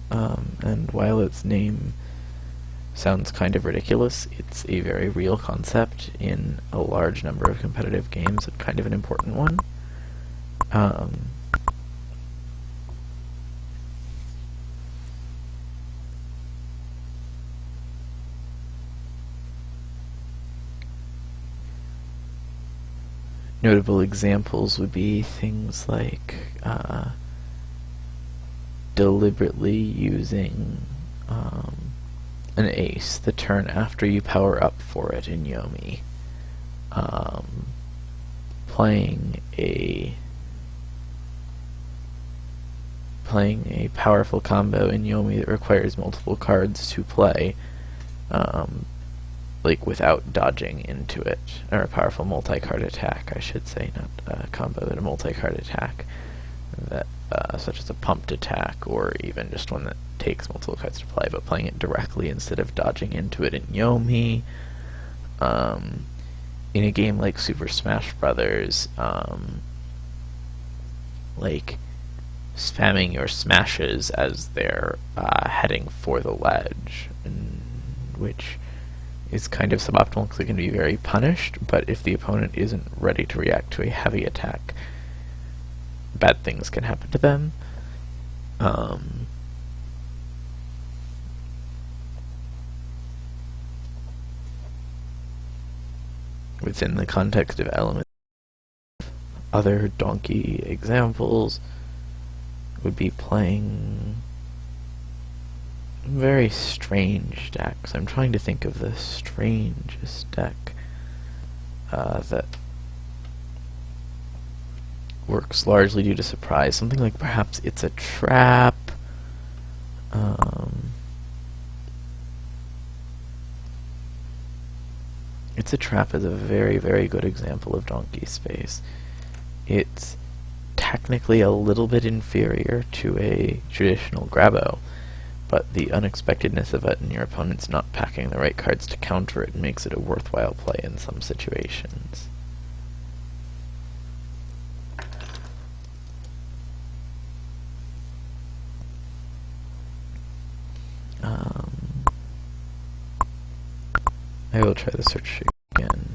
Speaker 1: powerful, and while its name sounds kind of ridiculous, it's a very real concept in a large number of competitive games, and kind of an important one. Notable examples would be things like deliberately using an ace the turn after you power up for it in Yomi. Playing a powerful combo in Yomi that requires multiple cards to play, like without dodging into it, or a powerful multi-card attack, I should say, not a combo, but a multi-card attack, that such as a pumped attack, or even just one that takes multiple cards to play, but playing it directly instead of dodging into it in Yomi. In a game like Super Smash Brothers, like spamming your smashes as they're heading for the ledge, which is kind of suboptimal because it can be very punished, but if the opponent isn't ready to react to a heavy attack, bad things can happen to them. Within the context of elements, other donkey examples would be playing very strange decks. I'm trying to think of the strangest deck that works largely due to surprise. Something like perhaps It's a Trap. It's a Trap is a very, very good example of donkey space. It's technically a little bit inferior to a traditional grabo, but the unexpectedness of it and your opponent's not packing the right cards to counter it makes it a worthwhile play in some situations. I will try the search tree again.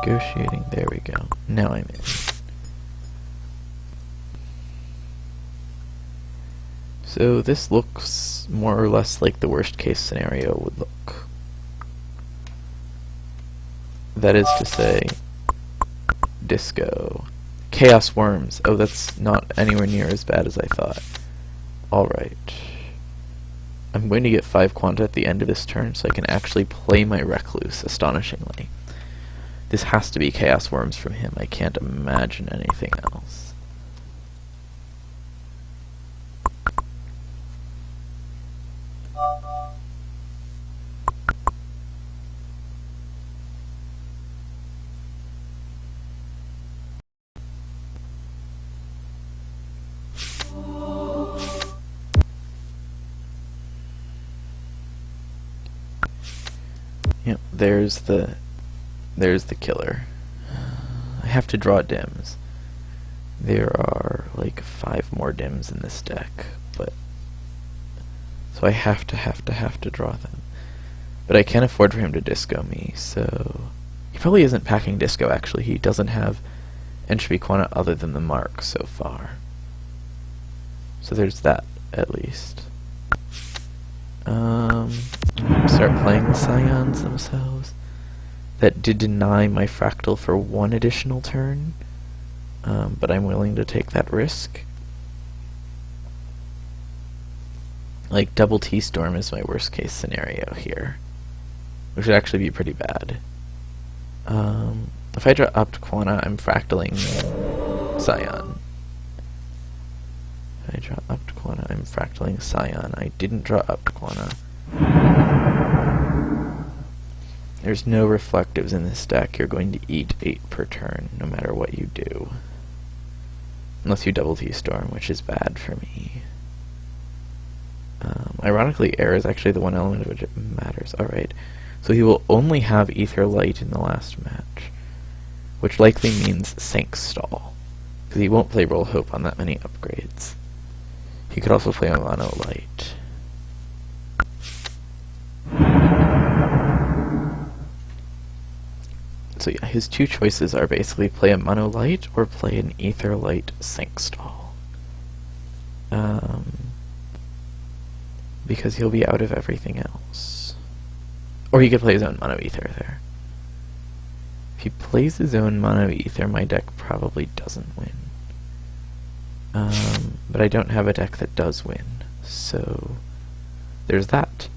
Speaker 1: Negotiating, there we go. Now I'm in. So this looks more or less like the worst case scenario would look. That is to say, disco. Chaos worms. Oh, that's not anywhere near as bad as I thought. Alright. I'm going to get 5 quanta at the end of this turn so I can actually play my recluse, astonishingly. This has to be chaos worms from him. I can't imagine anything else. Yep, there's the killer. I have to draw dims. There are like 5 more dims in this deck, but so I have to draw them. But I can't afford for him to disco me, so he probably isn't packing disco actually. He doesn't have entropy quanta other than the mark so far. So there's that at least. Start playing the scions themselves. That did deny my fractal for 1 additional turn, but I'm willing to take that risk. Like, double T-Storm is my worst case scenario here, which would actually be pretty bad. If I draw Opt Quanta, I'm fractaling Scion. If I draw Opt Quanta, I'm fractaling Scion. I didn't draw Opt Quanta. There's no reflectives in this deck. You're going to eat 8 per turn, no matter what you do. Unless you double T-Storm, which is bad for me. Ironically, air is actually the one element of which it matters. Alright, so he will only have Ether Light in the last match, which likely means Sync Stall, because he won't play Roll Hope on that many upgrades. He could also play a Mono Light. So yeah, his 2 choices are basically play a Mono Light or play an Ether Light Sync Stall. Because he'll be out of everything else. Or he could play his own Mono Ether there. If he plays his own Mono Ether, my deck probably doesn't win. But I don't have a deck that does win, so there's that.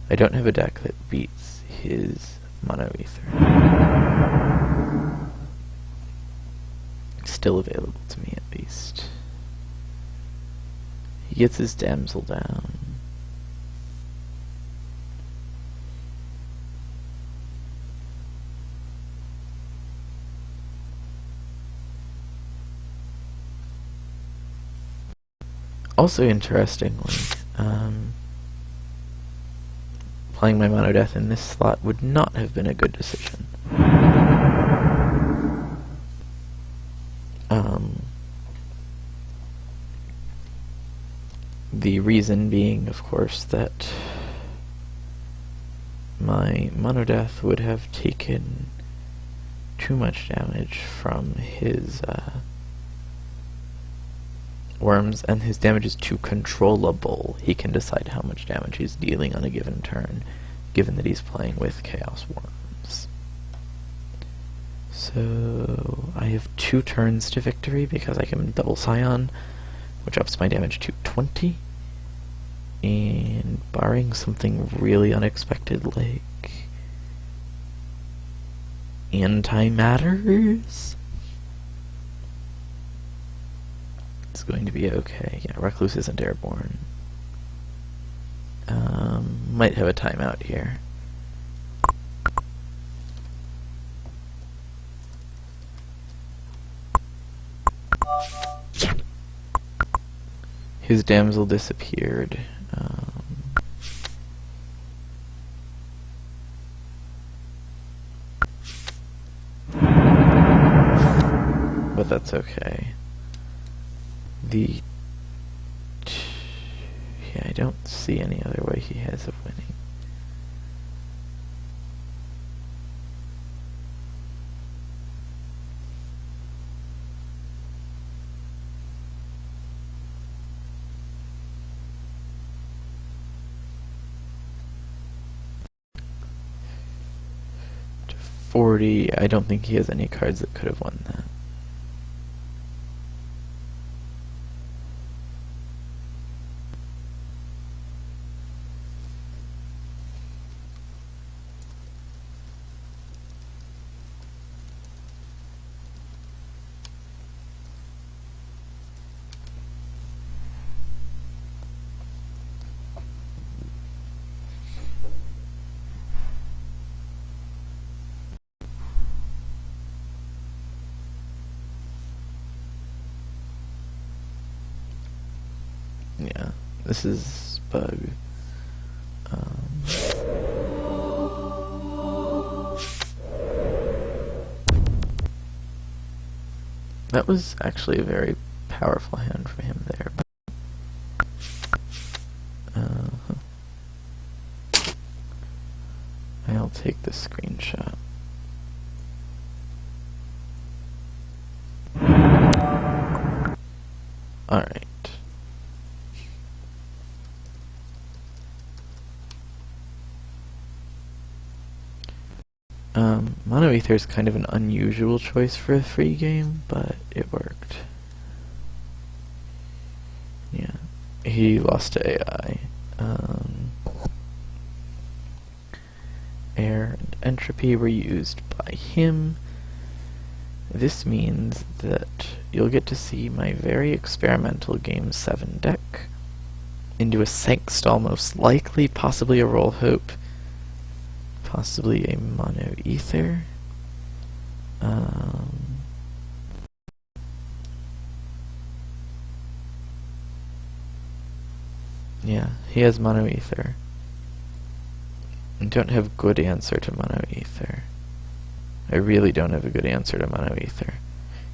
Speaker 1: I don't have a deck that beats his Mono Ether. It's still available to me, at least. He gets his damsel down. Also interestingly, playing my Mono Death in this slot would not have been a good decision. The reason being, of course, that my Mono Death would have taken too much damage from his worms, and his damage is too controllable. He can decide how much damage he's dealing on a given turn, given that he's playing with Chaos Worms. So I have 2 turns to victory because I can double Scion, which ups my damage to 20. And barring something really unexpected like antimatters, it's going to be okay. Yeah, Recluse isn't airborne. Might have a timeout here. His damsel disappeared. But but that's okay. Yeah, I don't see any other way he has of winning. To 40, I don't think he has any cards that could have won that. Yeah, this is bug. That was actually a very powerful hand for him there. I'll take the screenshot. Alright. Mono Ether is kind of an unusual choice for a free game, but it worked. Yeah, he lost to AI. Air and Entropy were used by him. This means that you'll get to see my very experimental Game 7 deck into a Sankstall, most likely, possibly a Roll Hope, possibly a Mono Ether. Yeah, he has Mono Ether. I don't have a good answer to Mono Ether. I really don't have a good answer to Mono Ether.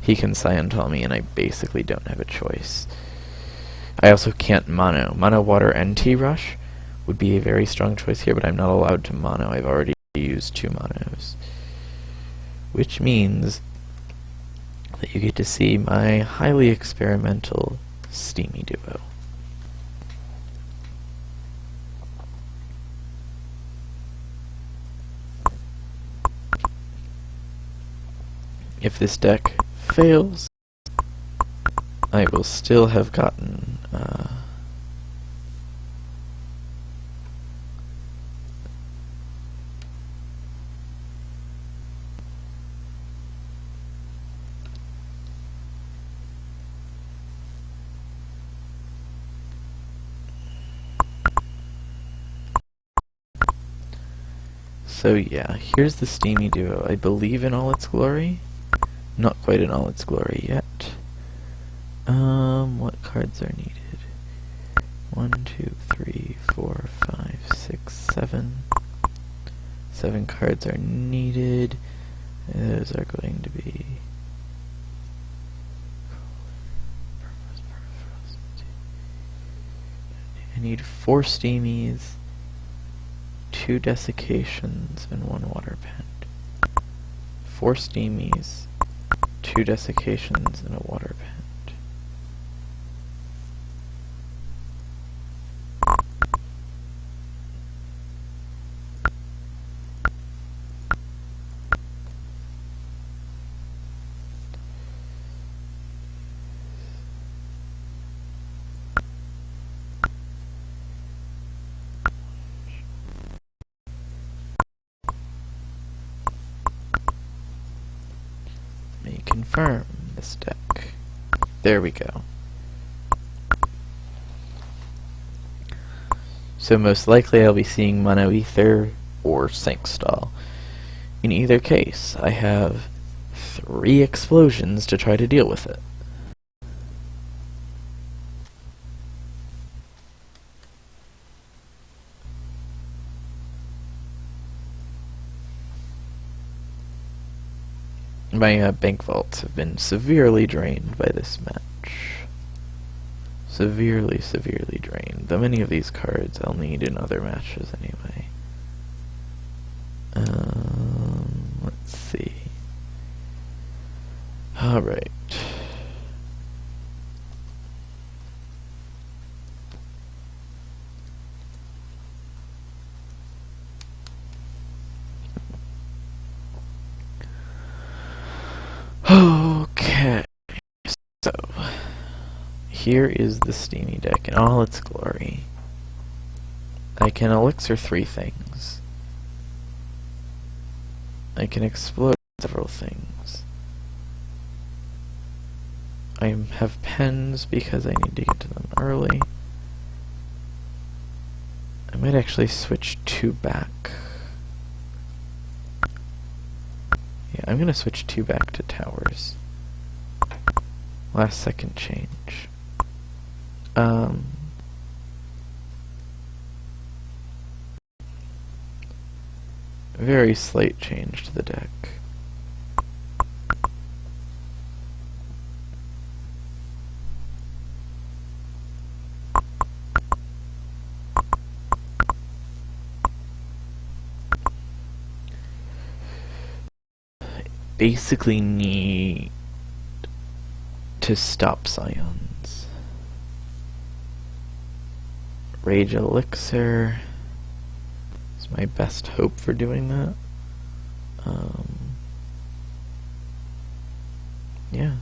Speaker 1: He can Scientol me, and I basically don't have a choice. I also can't Mono. Mono Water and T-Rush would be a very strong choice here, but I'm not allowed to Mono. I've already used 2 Monos. Which means that you get to see my highly experimental Steamy Duo. If this deck fails, I will still have gotten so yeah, here's the Steamy Duo. I believe in all its glory. Not quite in all its glory yet. What cards are needed? 1, 2, 3, 4, 5, 6, 7. 7 cards are needed. Those are going to be... I need 4 Steamies, 2 Desiccations, and 1 Water Pent. 4 Steamies, 2 Desiccations, and a Water Pent. Let me confirm this deck. There we go. So most likely I'll be seeing Mono Ether or Sankstall. In either case, I have 3 explosions to try to deal with it. my bank vaults have been severely drained by this match. Severely, severely drained. Though many of these cards I'll need in other matches anyway. Let's see. Alright. Okay, so here is the Steamy deck in all its glory. I can elixir 3 things. I can explode several things. I have pens because I need to get to them early. I might actually switch 2 back. Yeah, I'm gonna switch 2 back to towers. Last second change. Very slight change to the deck. Basically need to stop Scions. Rage Elixir is my best hope for doing that. Yeah.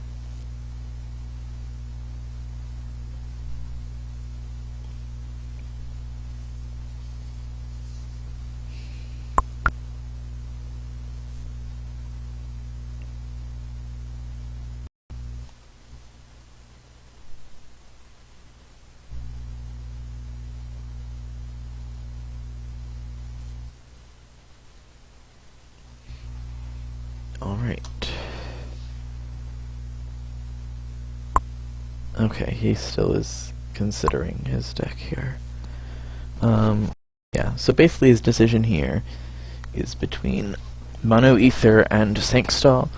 Speaker 1: Alright. Okay, he still is considering his deck here. Yeah, so basically his decision here is between Mono Ether and Sankstall,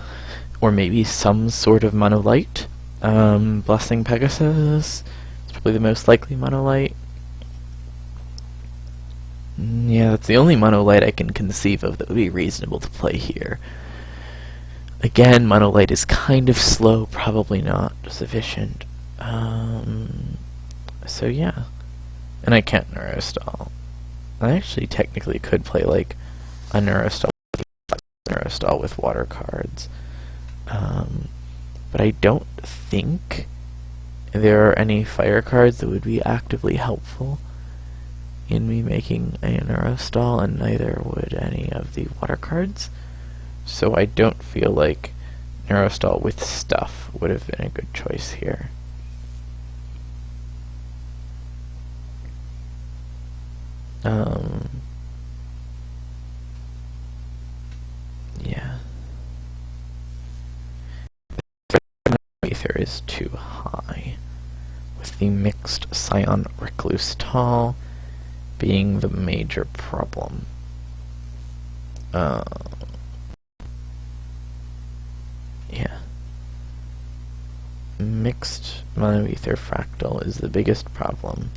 Speaker 1: or maybe some sort of Mono Light. Blessing Pegasus is probably the most likely Mono Light. Yeah, that's the only Mono Light I can conceive of that would be reasonable to play here. Again, Mono Light is kind of slow, probably not sufficient. So yeah. And I can't Neurostall. I actually technically could play like a Neurostall with water cards. But I don't think there are any fire cards that would be actively helpful in me making a Neurostall, and neither would any of the water cards. So I don't feel like Neurostall with stuff would have been a good choice here. Yeah. Ether is too high, with the mixed Scion Recluse Tall being the major problem. Yeah. Mixed Mono Ether Fractal is the biggest problem,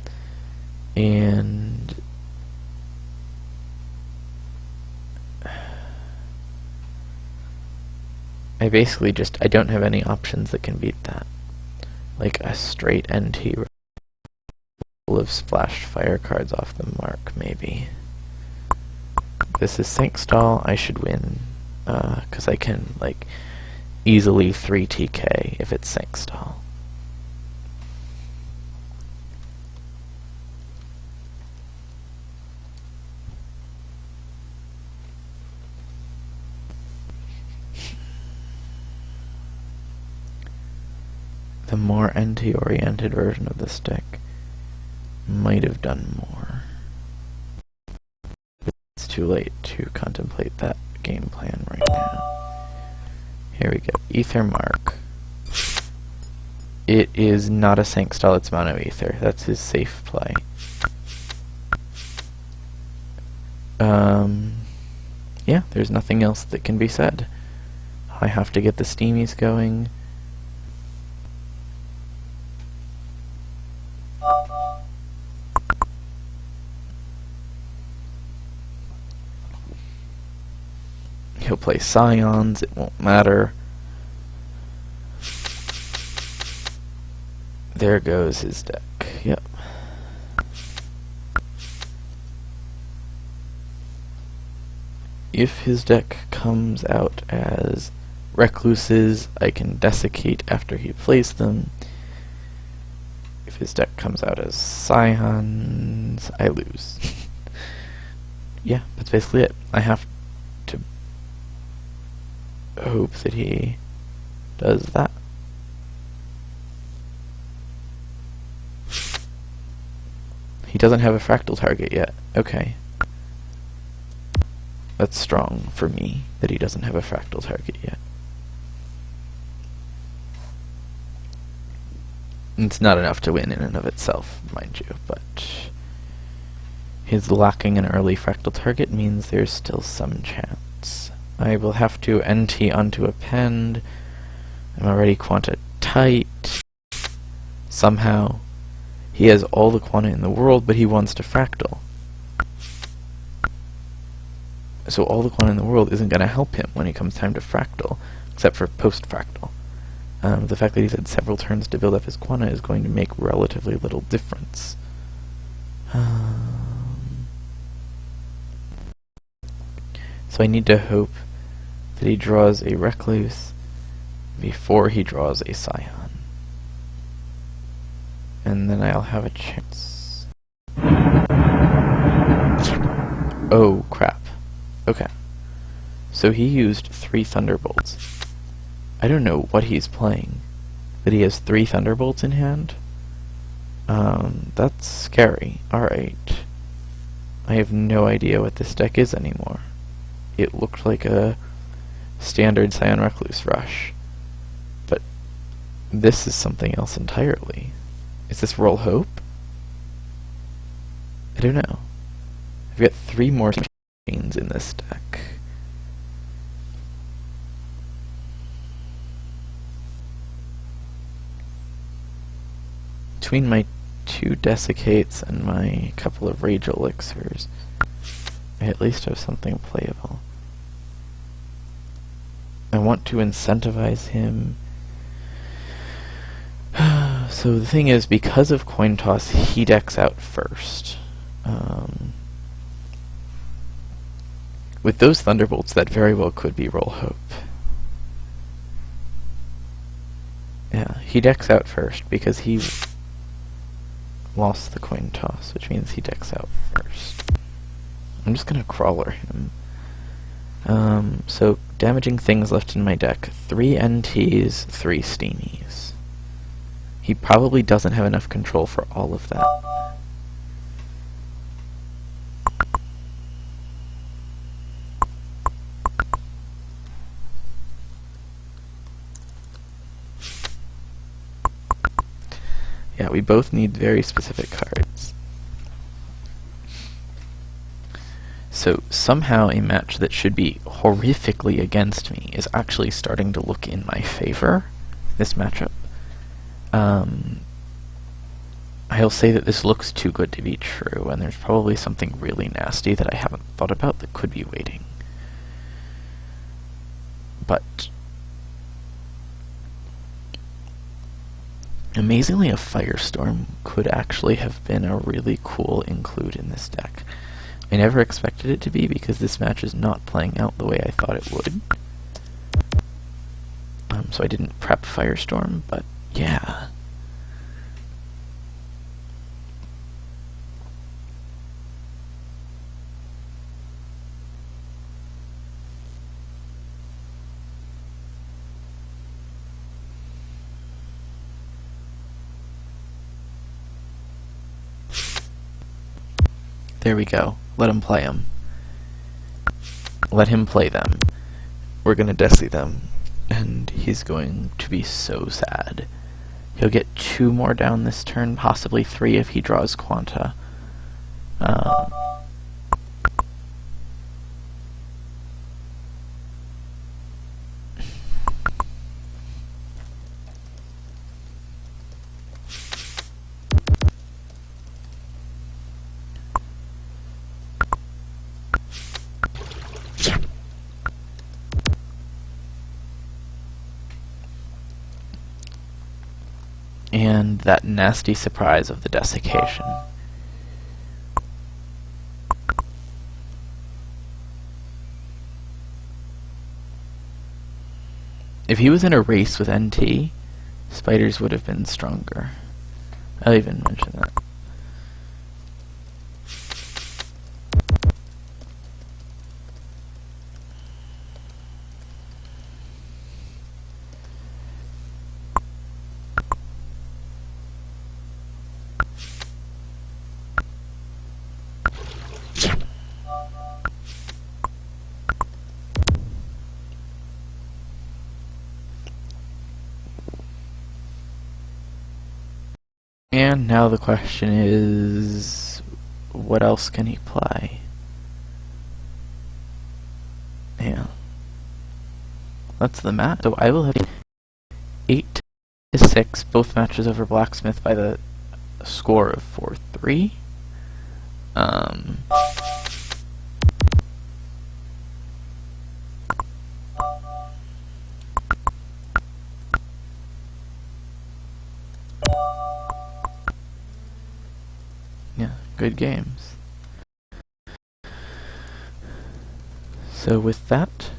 Speaker 1: and I basically I don't have any options that can beat that. Like a straight NT will have splashed fire cards off the mark, maybe. This is Sankstall, I should win, because I can, like, easily 3 TK if it's Sankstall. The more NT-oriented version of this deck might have done more. It's too late to contemplate that game plan right now. Here we go. Ether Mark. It is not a Sankstall, it's Mono Ether. That's his safe play. Yeah, there's nothing else that can be said. I have to get the steamies going. He'll play Scions, it won't matter. There goes his deck, yep. If his deck comes out as Recluses, I can desiccate after he plays them. If his deck comes out as Scions, I lose. Yeah, that's basically it. I have to hope that he does that. He doesn't have a fractal target yet. Okay. That's strong for me, that he doesn't have a fractal target yet. It's not enough to win in and of itself, mind you, but his lacking an early fractal target means there's still some chance. I will have to NT onto append. I'm already quanta tight. Somehow. He has all the quanta in the world, but he wants to fractal. So all the quanta in the world isn't going to help him when it comes time to fractal, except for post-fractal. The fact that he's had several turns to build up his quanta is going to make relatively little difference. So I need to hope that he draws a Recluse before he draws a Scion. And then I'll have a chance. Oh, crap. Okay. So he used 3 Thunderbolts. I don't know what he's playing, but he has 3 Thunderbolts in hand? That's scary. Alright. I have no idea what this deck is anymore. It looked like a standard Scion Recluse rush. But this is something else entirely. Is this Roll Hope? I don't know. I've got 3 more machines in this deck. Between my 2 Desiccates and my couple of Rage Elixirs, I at least have something playable. I want to incentivize him. So the thing is, because of coin toss, he decks out first. With those Thunderbolts, that very well could be Roll Hope. Yeah, he decks out first because he lost the coin toss, which means he decks out first. I'm just gonna crawler him. So damaging things left in my deck: 3 NTs, 3 Steamies. He probably doesn't have enough control for all of that. Yeah, we both need very specific cards. So somehow a match that should be horrifically against me is actually starting to look in my favor, this matchup. I'll say that this looks too good to be true, and there's probably something really nasty that I haven't thought about that could be waiting. But amazingly, a Firestorm could actually have been a really cool include in this deck. I never expected it to be because this match is not playing out the way I thought it would. So I didn't prep Firestorm, but yeah. There we go. Let him play them. Let him play them. We're gonna Desi them. And he's going to be so sad. He'll get 2 more down this turn, possibly 3 if he draws Quanta. and that nasty surprise of the desiccation. If he was in a race with NT, spiders would have been stronger. I'll even mention that. And now the question is, what else can he play? Yeah. That's the match. So I will have 8-6, both matches over Blacksmith by the score of 4-3. Yeah, good games. So with that,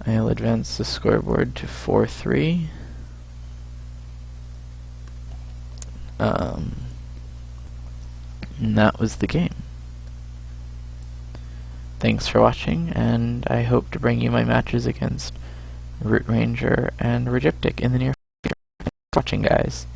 Speaker 1: I'll advance the scoreboard to 4-3. And that was the game. Thanks for watching, and I hope to bring you my matches against Root Ranger and Regiptic in the near future. Thanks for watching, guys.